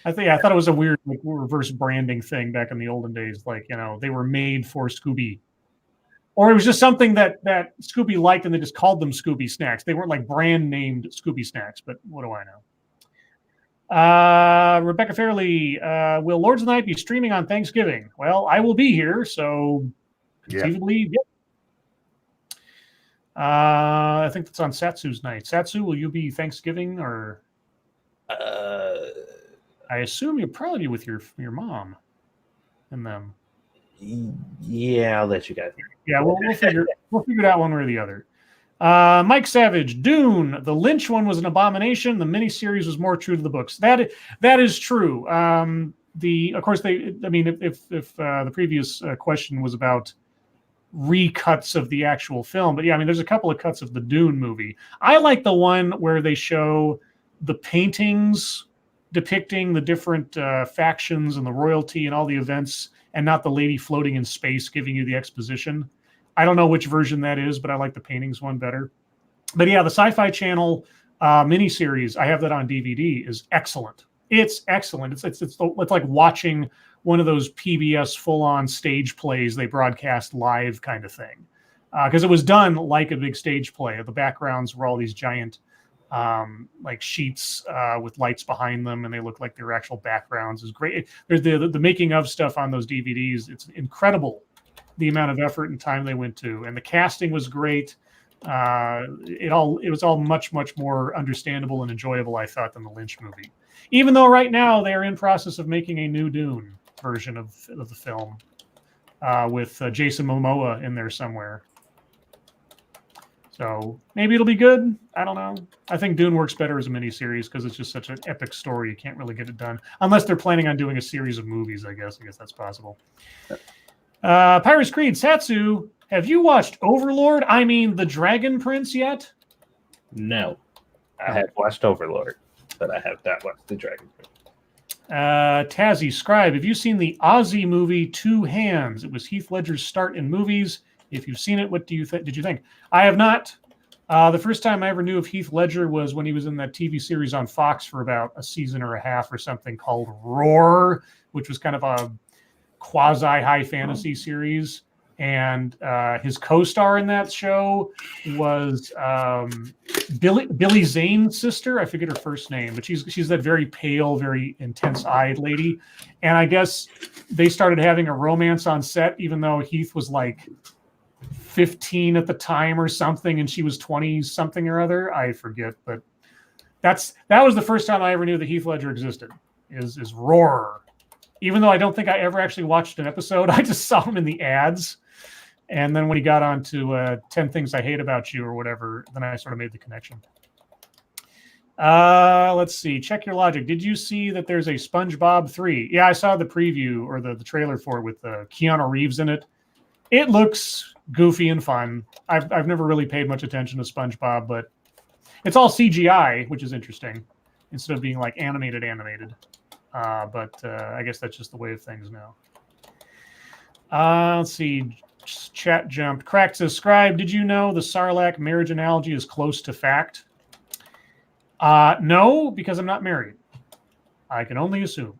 I thought it was a weird like reverse branding thing back in the olden days. Like, you know, they were made for Scooby, or it was just something that Scooby liked, and they just called them Scooby Snacks. They weren't like brand named Scooby Snacks, but what do I know? Rebecca Fairley, will Lords of the Night be streaming on Thanksgiving? Well, I will be here, so conceivably, yeah. I think that's on Satsu's night. Satsu, will you be Thanksgiving or? I assume you'll probably be with your mom and them. Yeah, I'll let you guys know. Yeah, we'll figure it out one way or the other. Mike Savage, Dune, the Lynch one was an abomination. The miniseries was more true to the books. That is true. Of course, if the previous question was about recuts of the actual film, but yeah, I mean, there's a couple of cuts of the Dune movie. I like the one where they show the paintings depicting the different factions and the royalty and all the events, and not the lady floating in space giving you the exposition. I don't know which version that is, but I like the paintings one better. But yeah, the Sci-Fi Channel miniseries, I have that on DVD, is excellent. It's excellent. It's like watching one of those PBS full-on stage plays they broadcast live kind of thing. Because it was done like a big stage play. The backgrounds were all these giant like sheets with lights behind them, and they look like their actual backgrounds. Is great. There's the making of stuff on those DVDs. It's incredible the amount of effort and time they went to, and the casting was great. It was all much more understandable and enjoyable, I thought, than the Lynch movie. Even though right now they are in process of making a new Dune version of the film with Jason Momoa in there somewhere. So maybe it'll be good. I don't know. I think Dune works better as a miniseries because it's just such an epic story. You can't really get it done unless they're planning on doing a series of movies. I guess that's possible. Pirates Creed, Satsu, have you watched Overlord? I mean, The Dragon Prince yet? No, I have watched Overlord, but I have not watched The Dragon Prince. Tazzy, Scribe, have you seen the Ozzy movie Two Hands? It was Heath Ledger's start in movies. If you've seen it, what did you think? I have not. The first time I ever knew of Heath Ledger was when he was in that TV series on Fox for about a season or a half or something called Roar, which was kind of a quasi-high fantasy series. And his co-star in that show was Billy Zane's sister. I forget her first name, but she's that very pale, very intense-eyed lady. And I guess they started having a romance on set, even though Heath was like 15 at the time or something, and she was 20 something or other. I forget, but that was the first time I ever knew that Heath Ledger existed. Is Roar. Even though I don't think I ever actually watched an episode, I just saw him in the ads. And then when he got on to 10 Things I Hate About You or whatever, then I sort of made the connection. Let's see. Check your logic. Did you see that there's a SpongeBob 3? Yeah, I saw the preview or the trailer for it with Keanu Reeves in it. It looks goofy and fun. I've never really paid much attention to SpongeBob, but it's all CGI, which is interesting, instead of being like animated. But I guess that's just the way of things now. Let's see. Chat jumped. Cracked says, Scribe, did you know the Sarlacc marriage analogy is close to fact? No, because I'm not married. I can only assume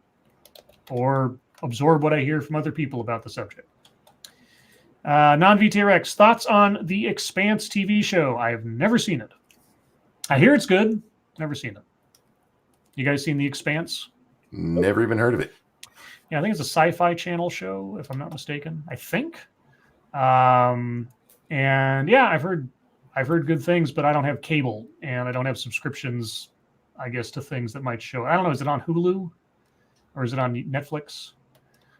or absorb what I hear from other people about the subject. Non-VTRX, thoughts on The Expanse TV show? I have never seen it. I hear it's good. Never seen it. You guys seen The Expanse? Never even heard of it. Yeah, I think it's a Sci-Fi Channel show, if I'm not mistaken. I think. And yeah, I've heard good things, but I don't have cable and I don't have subscriptions, I guess, to things that might show. I don't know. Is it on Hulu or is it on Netflix?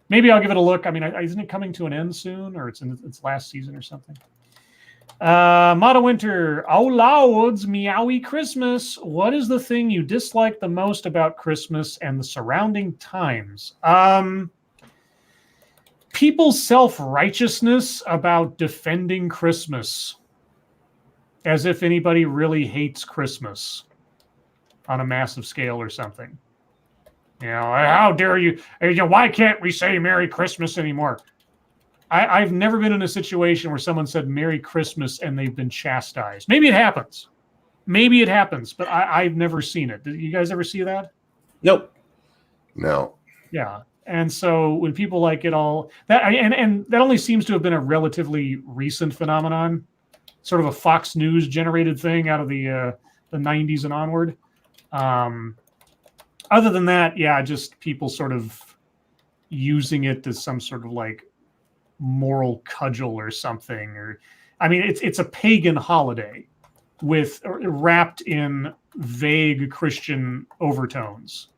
Maybe I'll give it a look. I mean, isn't it coming to an end soon, or it's in its last season or something? Mata Winter, oh Lords, meowy Christmas. What is the thing you dislike the most about Christmas and the surrounding times? People's self-righteousness about defending Christmas, as if anybody really hates Christmas on a massive scale or something. You know, how dare you? Why can't we say Merry Christmas anymore? I've never been in a situation where someone said Merry Christmas and they've been chastised. Maybe it happens, but I've never seen it. Did you guys ever see that? Nope. No. Yeah. And so when people like it all, and that only seems to have been a relatively recent phenomenon, sort of a Fox News generated thing out of the 90s and onward. Other than that, yeah, just people sort of using it as some sort of like moral cudgel or something. Or, I mean, it's a pagan holiday wrapped in vague Christian overtones,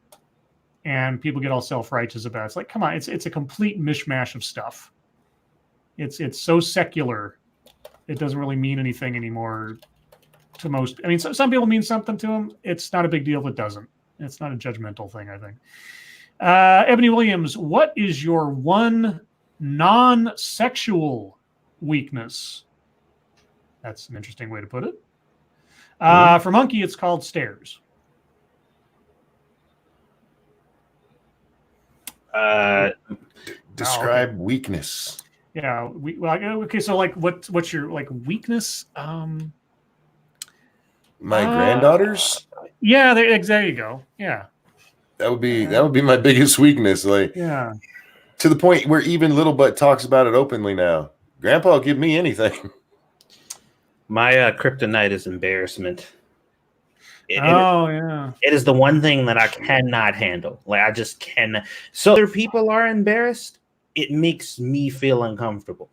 and people get all self-righteous about it. It's like, come on, it's a complete mishmash of stuff. It's so secular, it doesn't really mean anything anymore to most. I mean, some people mean something to them. It's not a big deal if it doesn't. It's not a judgmental thing, I think. Ebony Williams, what is your one non-sexual weakness? That's an interesting way to put it. For Monkey, it's called stairs. Describe weakness. Yeah. Okay. So like, what's your like weakness? My granddaughters. Yeah. There you go. Yeah. That would be my biggest weakness. Like, yeah. To the point where even Little Butt talks about it openly now. Grandpa will give me anything. My kryptonite is embarrassment. Yeah. It is the one thing that I cannot handle. Like I just cannot. So other people are embarrassed. It makes me feel uncomfortable.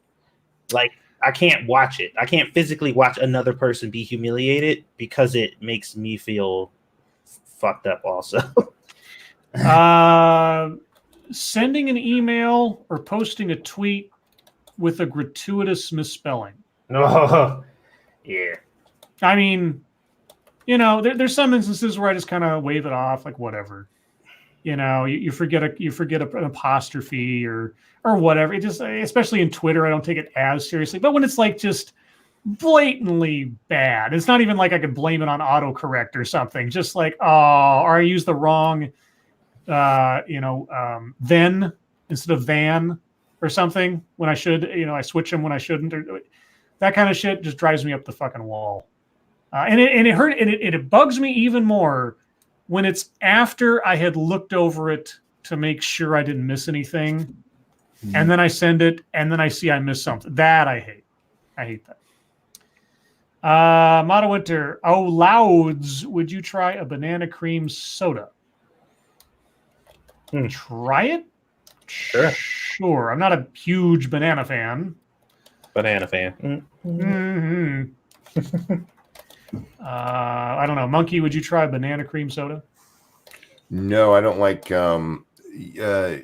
Like I can't watch it. I can't physically watch another person be humiliated because it makes me feel fucked up. Also, sending an email or posting a tweet with a gratuitous misspelling. Oh, yeah. I mean, there's some instances where I just kind of wave it off, like whatever. You forget an apostrophe or whatever. It just, especially in Twitter, I don't take it as seriously. But when it's like just blatantly bad, it's not even like I could blame it on autocorrect or something. Just like, or I use the wrong, then instead of than or something when I should, I switch them when I shouldn't. Or that kind of shit just drives me up the fucking wall. And it bugs me even more when it's after I had looked over it to make sure I didn't miss anything, and then I send it, and then I see I missed something. That I hate. I hate that. Mono Winter. Oh, Louds, would you try a banana cream soda? Try it? Sure. I'm not a huge banana fan. Banana fan. Mm-hmm. I don't know. Monkey, would you try banana cream soda? No, I don't like. I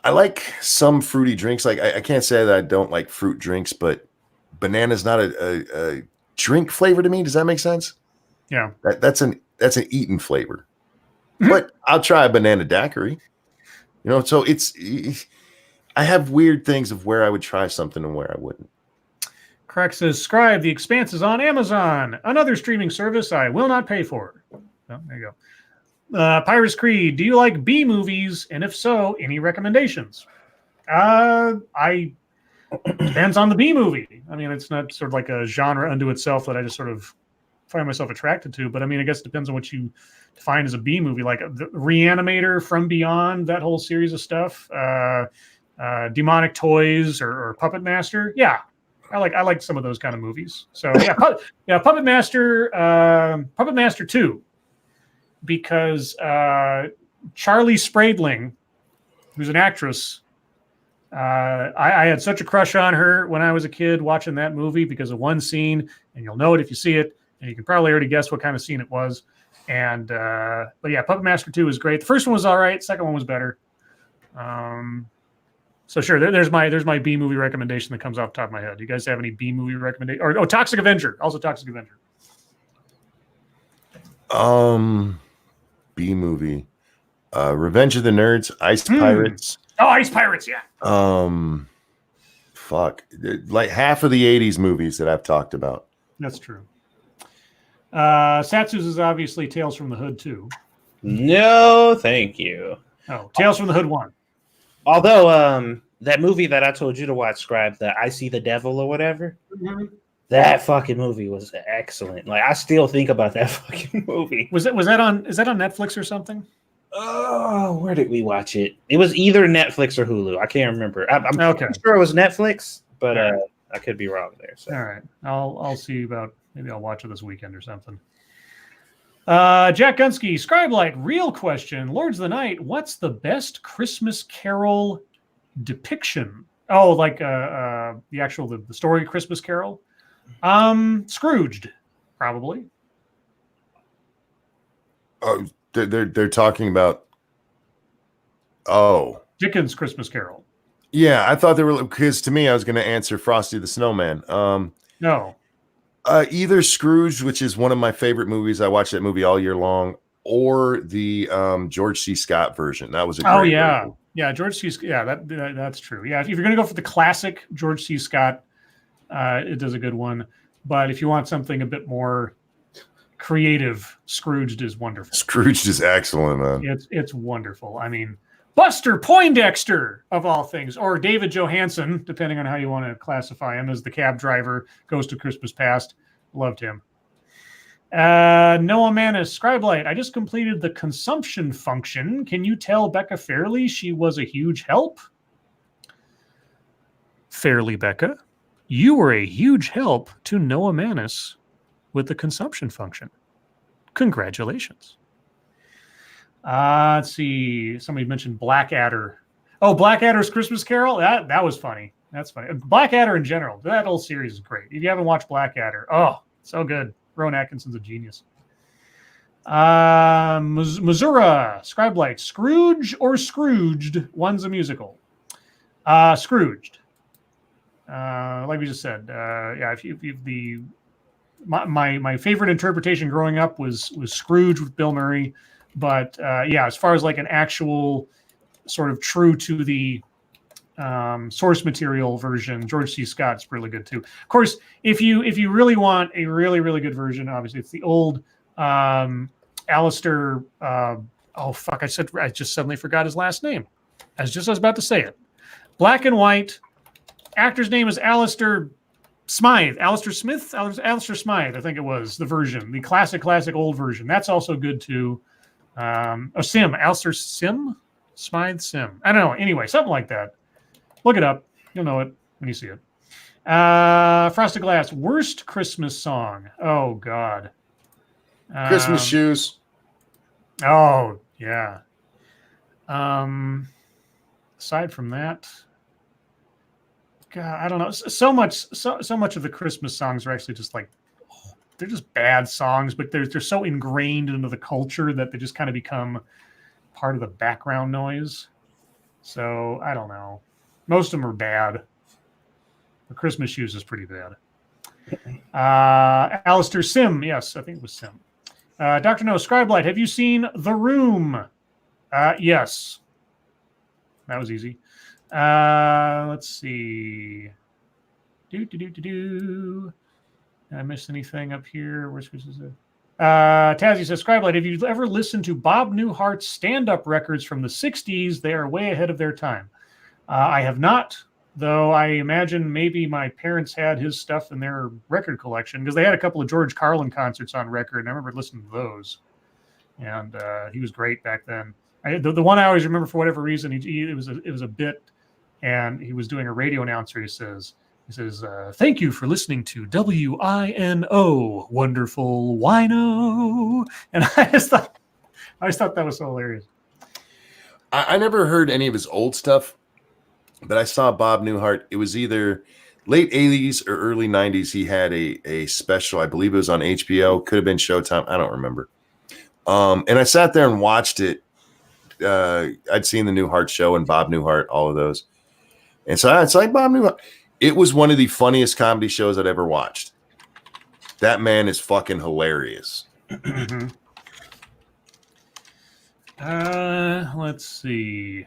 like some fruity drinks. Like I can't say that I don't like fruit drinks, but banana's not a drink flavor to me. Does that make sense? Yeah, that's an eaten flavor. But I'll try a banana daiquiri. So I have weird things of where I would try something and where I wouldn't. Crack says, Scribe, The Expanse is on Amazon. Another streaming service I will not pay for. Oh, there you go. Pirates Creed, do you like B movies? And if so, any recommendations? Depends on the B movie. I mean, it's not sort of like a genre unto itself that I just sort of find myself attracted to. But I mean, I guess it depends on what you define as a B movie, like the Reanimator, From Beyond, that whole series of stuff. Demonic Toys or Puppet Master. Yeah. I like some of those kind of movies. So Puppet Master 2, because Charlie Spradling, who's an actress, I had such a crush on her when I was a kid watching that movie because of one scene, and you'll know it if you see it, and you can probably already guess what kind of scene it was. And but yeah, Puppet Master 2 is great. The first one was all right. Second one was better. So sure, there's my B movie recommendation that comes off the top of my head. Do you guys have any B movie recommendation? Or Toxic Avenger, also Toxic Avenger. B movie, Revenge of the Nerds, Ice Pirates. Oh, Ice Pirates, yeah. Fuck, like half of the '80s movies that I've talked about. That's true. Satsu's is obviously Tales from the Hood 2. No, thank you. Oh, Tales from the Hood 1. Although that movie that I told you to watch, Scribe, the I See the Devil or whatever, that fucking movie was excellent. Like I still think about that fucking movie. Is that on Netflix or something? Oh, where did we watch it? It was either Netflix or Hulu. I can't remember. I'm sure it was Netflix, but I could be wrong there. So. All right, I'll see about maybe I'll watch it this weekend or something. Jack Gunsky, Scribe Light, real question. Lords of the Night, what's the best Christmas Carol depiction? Oh, like the actual the story Christmas Carol? Scrooged, probably. Oh, they're talking about Dickens' Christmas Carol. Yeah, I thought they were, because to me I was going to answer Frosty the Snowman. No. Either Scrooge, which is one of my favorite movies. I watch that movie all year long, or the George C. Scott version. That was a great version. Yeah, George C. Scott. Yeah, that's true. Yeah, if you're going to go for the classic George C. Scott, it does a good one. But if you want something a bit more creative, Scrooged is wonderful. Scrooged is excellent, man. It's wonderful. I mean, Buster Poindexter, of all things, or David Johansen, depending on how you want to classify him, as the cab driver, Ghost of Christmas Past. Loved him. Noah Manis, Scribe Light. I just completed the consumption function. Can you tell Becca Fairley she was a huge help? Fairley Becca, you were a huge help to Noah Manis with the consumption function. Congratulations. Let's see. Somebody mentioned Blackadder. Oh, Blackadder's Christmas Carol? That was funny. That's funny. Blackadder in general. That whole series is great. If you haven't watched Blackadder, oh, so good. Rowan Atkinson's a genius. Missouri, Scribe Light. Scrooge or Scrooged? One's a musical. Scrooged. Like we just said, if my favorite interpretation growing up was Scrooge with Bill Murray. But as far as like an actual sort of true to the source material version, George C. Scott's really good too. Of course, if you really want a really, really good version, obviously it's the old Alistair. I just suddenly forgot his last name. I was about to say it. Black and white. Actor's name is Alistair Smythe. Alistair Smith? Alistair Smythe, I think it was the version. The classic old version. That's also good too. Alistair Sim? Smythe Sim. I don't know. Anyway, something like that. Look it up. You'll know it when you see it. Frosted Glass. Worst Christmas song. Oh, God. Christmas Shoes. Oh, yeah. Aside from that, God, I don't know. So much of the Christmas songs are actually just like, they're just bad songs, but they're so ingrained into the culture that they just kind of become part of the background noise. So I don't know. Most of them are bad. The Christmas Shoes is pretty bad. Alistair Sim. Yes, I think it was Sim. Dr. No, Scribe Light. Have you seen The Room? Yes. That was easy. Let's see. Did I miss anything up here? Where's it? Tazzy says, Scribe Light, have you ever listened to Bob Newhart's stand-up records from the 60s? They are way ahead of their time. I have not, though I imagine maybe my parents had his stuff in their record collection because they had a couple of George Carlin concerts on record, and I remember listening to those. And he was great back then. The one I always remember for whatever reason, it was a bit, and he was doing a radio announcer. He says, thank you for listening to WINO, Wonderful Wino. And I just thought that was so hilarious. I never heard any of his old stuff, but I saw Bob Newhart. It was either late 80s or early 90s. He had a special, I believe it was on HBO, could have been Showtime. I don't remember. And I sat there and watched it. I'd seen the Newhart show and Bob Newhart, all of those. And so it's like Bob Newhart. It was one of the funniest comedy shows I'd ever watched. That man is fucking hilarious. Mm-hmm. Let's see.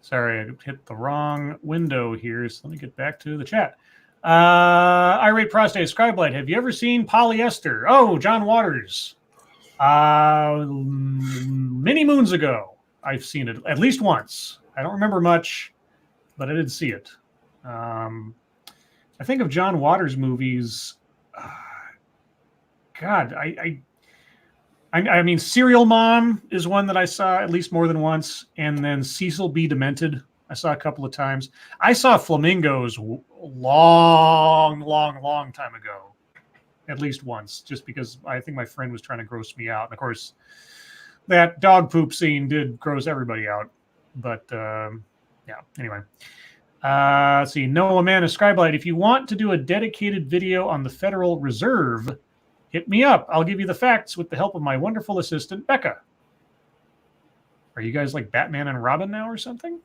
Sorry, I hit the wrong window here, so let me get back to the chat. Irate Prostate, Scribe Light, have you ever seen Polyester? Oh, John Waters. Many moons ago, I've seen it at least once. I don't remember much, but I did see it. I think of John Waters movies. God, I mean, Serial Mom is one that I saw at least more than once, and then Cecil B. Demented I saw a couple of times. I saw Flamingos long time ago, at least once, just because I think my friend was trying to gross me out. And of course, that dog poop scene did gross everybody out. But anyway. Let's see. Noah Manna, Scribe Light, if you want to do a dedicated video on the Federal Reserve, hit me up. I'll give you the facts with the help of my wonderful assistant, Becca. Are you guys like Batman and Robin now or something?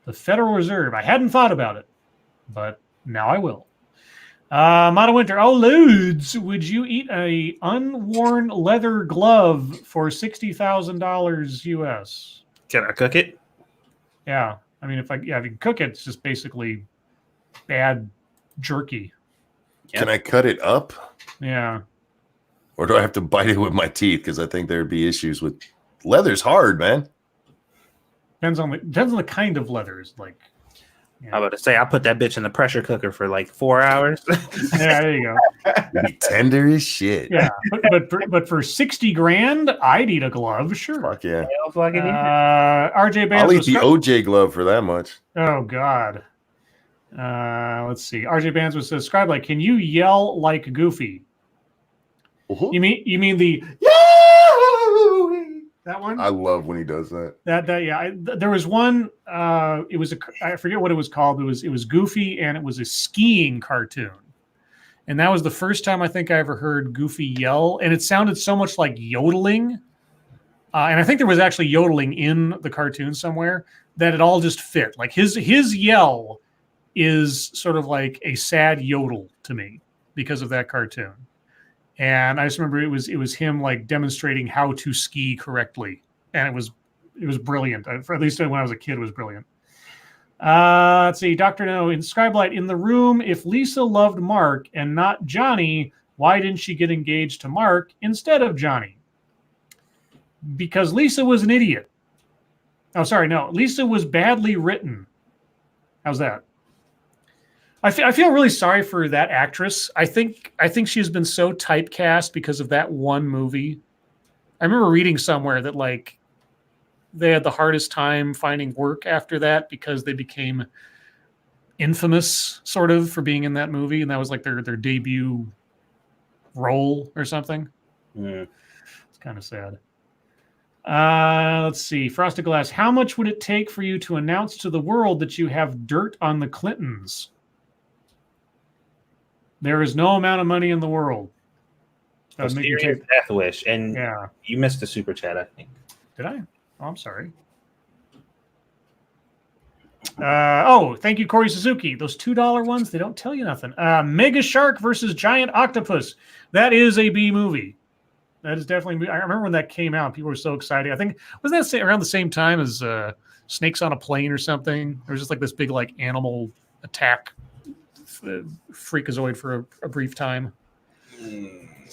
The Federal Reserve. I hadn't thought about it, but now I will. Mata Winter. Oh, Ludes, would you eat a unworn leather glove for $60,000 US? Can I cook it? Yeah. I mean, if you can cook it, it's just basically bad jerky. Can I cut it up? Yeah. Or do I have to bite it with my teeth? Because I think there'd be issues with leather's hard, man. Depends on the kind of leathers. Like, I was about to say, I put that bitch in the pressure cooker for like 4 hours. Yeah, there you go. Be tender as shit. Yeah, but for $60,000, I'd eat a glove, sure. Fuck yeah. RJ Bands. I'll eat the OJ glove for that much. Oh God. Let's see. RJ Bands was says, Scribe, like, can you yell like Goofy? Uh-huh. You mean the that one? I love when he does that. There was one. It was I forget what it was called. It was Goofy, and it was a skiing cartoon. And that was the first time I think I ever heard Goofy yell, and it sounded so much like yodeling. And I think there was actually yodeling in the cartoon somewhere that it all just fit. Like his yell is sort of like a sad yodel to me because of that cartoon. And I just remember it was him like demonstrating how to ski correctly, and it was brilliant. At least when I was a kid, it was brilliant. Let's see, Dr. No in Scribelight in the room. If Lisa loved Mark and not Johnny, why didn't she get engaged to Mark instead of Johnny? Because Lisa was an idiot. Oh, sorry, no, Lisa was badly written. How's that? I feel really sorry for that actress. I think she has been so typecast because of that one movie. I remember reading somewhere that like they had the hardest time finding work after that because they became infamous sort of for being in that movie, and that was like their debut role or something. Yeah. It's kind of sad. Let's see. Frosted Glass. How much would it take for you to announce to the world that you have dirt on the Clintons? There is no amount of money in the world. Mysterious death wish, and yeah, you missed a super chat, I think. Did I? Oh, I'm sorry. Thank you, Corey Suzuki. Those $2 ones, they don't tell you nothing. Mega Shark versus Giant Octopus. That is a B movie. That is definitely. I remember when that came out. People were so excited. I think was that around the same time as Snakes on a Plane or something. There was just like this big like animal attack freakazoid for a brief time.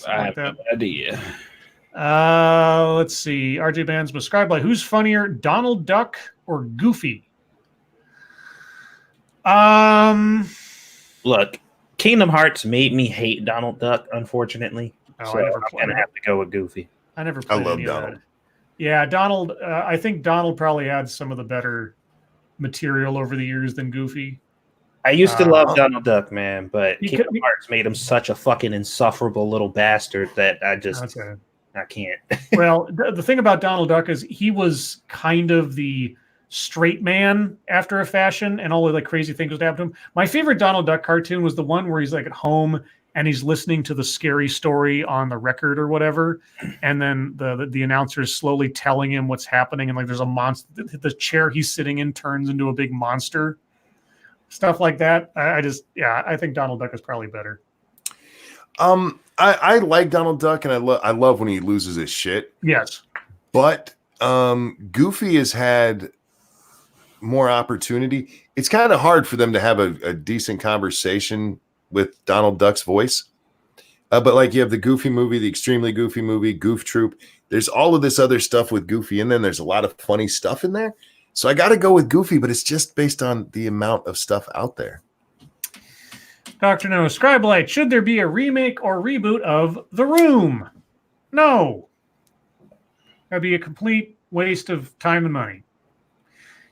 I have no idea. Let's see. RJ Bands was described by who's funnier, Donald Duck or Goofy? Look, Kingdom Hearts made me hate Donald Duck, unfortunately. So I'm gonna have to go with Goofy. I never played I love any Donald. of that. Yeah, Donald. I think Donald probably had some of the better material over the years than Goofy. I used to love Donald Duck, man, but Kingdom Hearts made him such a fucking insufferable little bastard that I can't. Well, the thing about Donald Duck is he was kind of the straight man after a fashion, and all the like crazy things would happen to him. My favorite Donald Duck cartoon was the one where he's like at home and he's listening to the scary story on the record or whatever, and then the announcer is slowly telling him what's happening, and like there's a monster. The chair he's sitting in turns into a big monster. Stuff like that. I think Donald Duck is probably better. I like Donald Duck, and I love when he loses his shit. Yes, but Goofy has had more opportunity. It's kind of hard for them to have a decent conversation with Donald Duck's voice. But like you have the Goofy movie, the Extremely Goofy movie, Goof Troop. There's all of this other stuff with Goofy, and then there's a lot of funny stuff in there. So I got to go with Goofy, but it's just based on the amount of stuff out there. Dr. No, Scribelight, should there be a remake or reboot of The Room? No. That'd be a complete waste of time and money.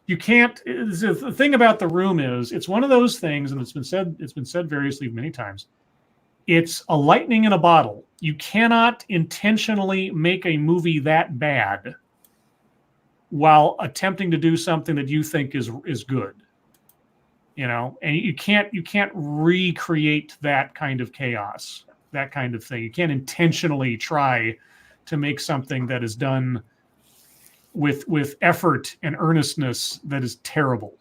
You can't. The thing about The Room is it's one of those things, and it's been said variously many times. It's a lightning in a bottle. You cannot intentionally make a movie that bad while attempting to do something that you think is good, and you can't recreate that kind of chaos, that kind of thing. You can't intentionally try to make something that is done with effort and earnestness that is terrible.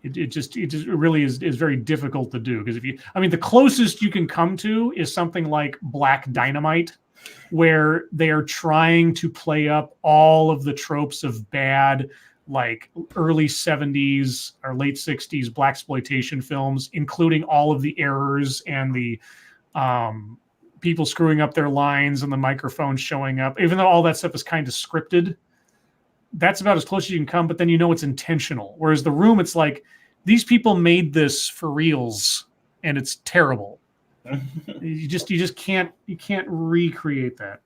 It just really is very difficult to do, because the closest you can come to is something like Black Dynamite, where they are trying to play up all of the tropes of bad, like early 70s or late 60s blaxploitation films, including all of the errors and the people screwing up their lines and the microphone showing up, even though all that stuff is kind of scripted. That's about as close as you can come, but then you know it's intentional. Whereas The Room, it's like these people made this for reals, and it's terrible. you just can't recreate that.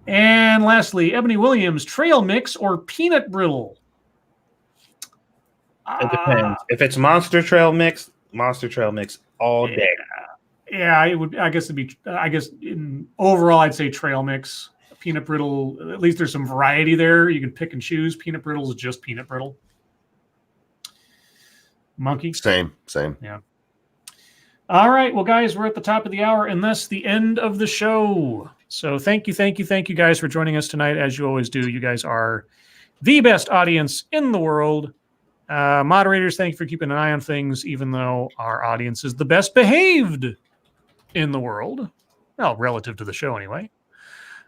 And lastly, Ebony Williams, trail mix or peanut brittle? It depends. If it's Monster Trail mix all day. Yeah, it would. I guess it'd be. I guess overall, I'd say trail mix. Peanut brittle. At least there's some variety there. You can pick and choose. Peanut brittle is just peanut brittle. Monkey. Same. Yeah. All right. Well, guys, we're at the top of the hour, and that's the end of the show. So thank you guys for joining us tonight. As you always do, you guys are the best audience in the world. Moderators, thank you for keeping an eye on things, even though our audience is the best behaved in the world. Well, relative to the show anyway.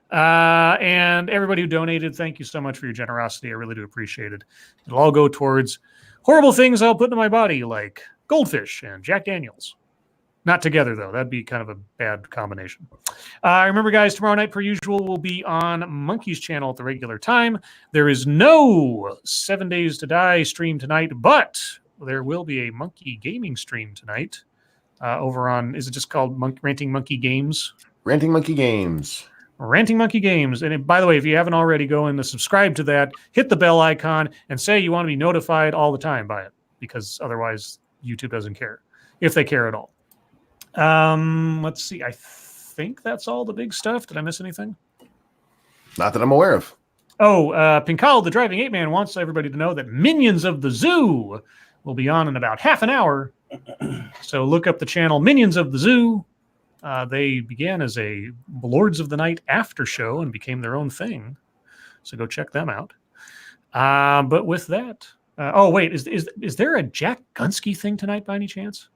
And everybody who donated, thank you so much for your generosity. I really do appreciate it. It'll all go towards horrible things I'll put into my body, like goldfish and Jack Daniels. Not together, though. That'd be kind of a bad combination. Remember, guys, tomorrow night, per usual, we'll be on Monkey's channel at the regular time. There is no 7 Days to Die stream tonight, but there will be a Monkey Gaming stream tonight over on, is it just called Ranting Monkey Games? Ranting Monkey Games. Ranting Monkey Games. And by the way, if you haven't already, go in to subscribe to that, hit the bell icon, and say you want to be notified all the time by it, because otherwise YouTube doesn't care, if they care at all. Let's see. I think that's all the big stuff. Did I miss anything? Not that I'm aware of. Oh, Pinkal, the Driving Ape Man, wants everybody to know that Minions of the Zoo will be on in about half an hour. So look up the channel Minions of the Zoo. They began as a Lords of the Night after show and became their own thing. So go check them out. But with that, oh wait, is there a Jack Gunsky thing tonight by any chance?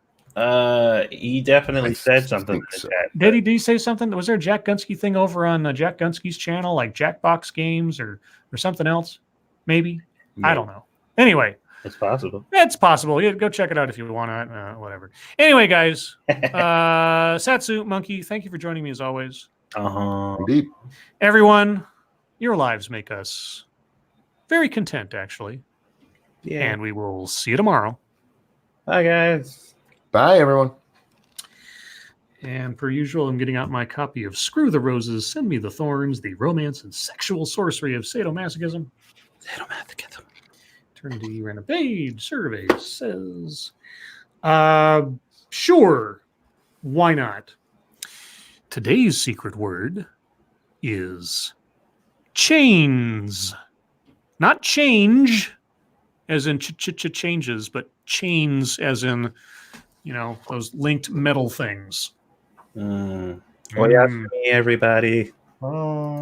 He definitely said something like so. that. Did he say something? Was there a Jack Gunsky thing over on Jack Gunsky's channel, like Jackbox Games or something else? Maybe. I don't know. Anyway, it's possible. It's possible. Yeah, go check it out if you want to. Whatever. Anyway, guys, Satsu, Monkey, thank you for joining me as always. Indeed. Everyone, your lives make us very content, actually. Yeah. And we will see you tomorrow. Bye, guys. Bye, everyone. And per usual, I'm getting out my copy of Screw the Roses, Send Me the Thorns, The Romance and Sexual Sorcery of Sadomasochism. Sadomasochism. Turn to random page. Survey says, sure, why not? Today's secret word is chains. Not change, as in changes, but chains, as in, you know, those linked metal things. Well, yeah, for me, everybody. Oh.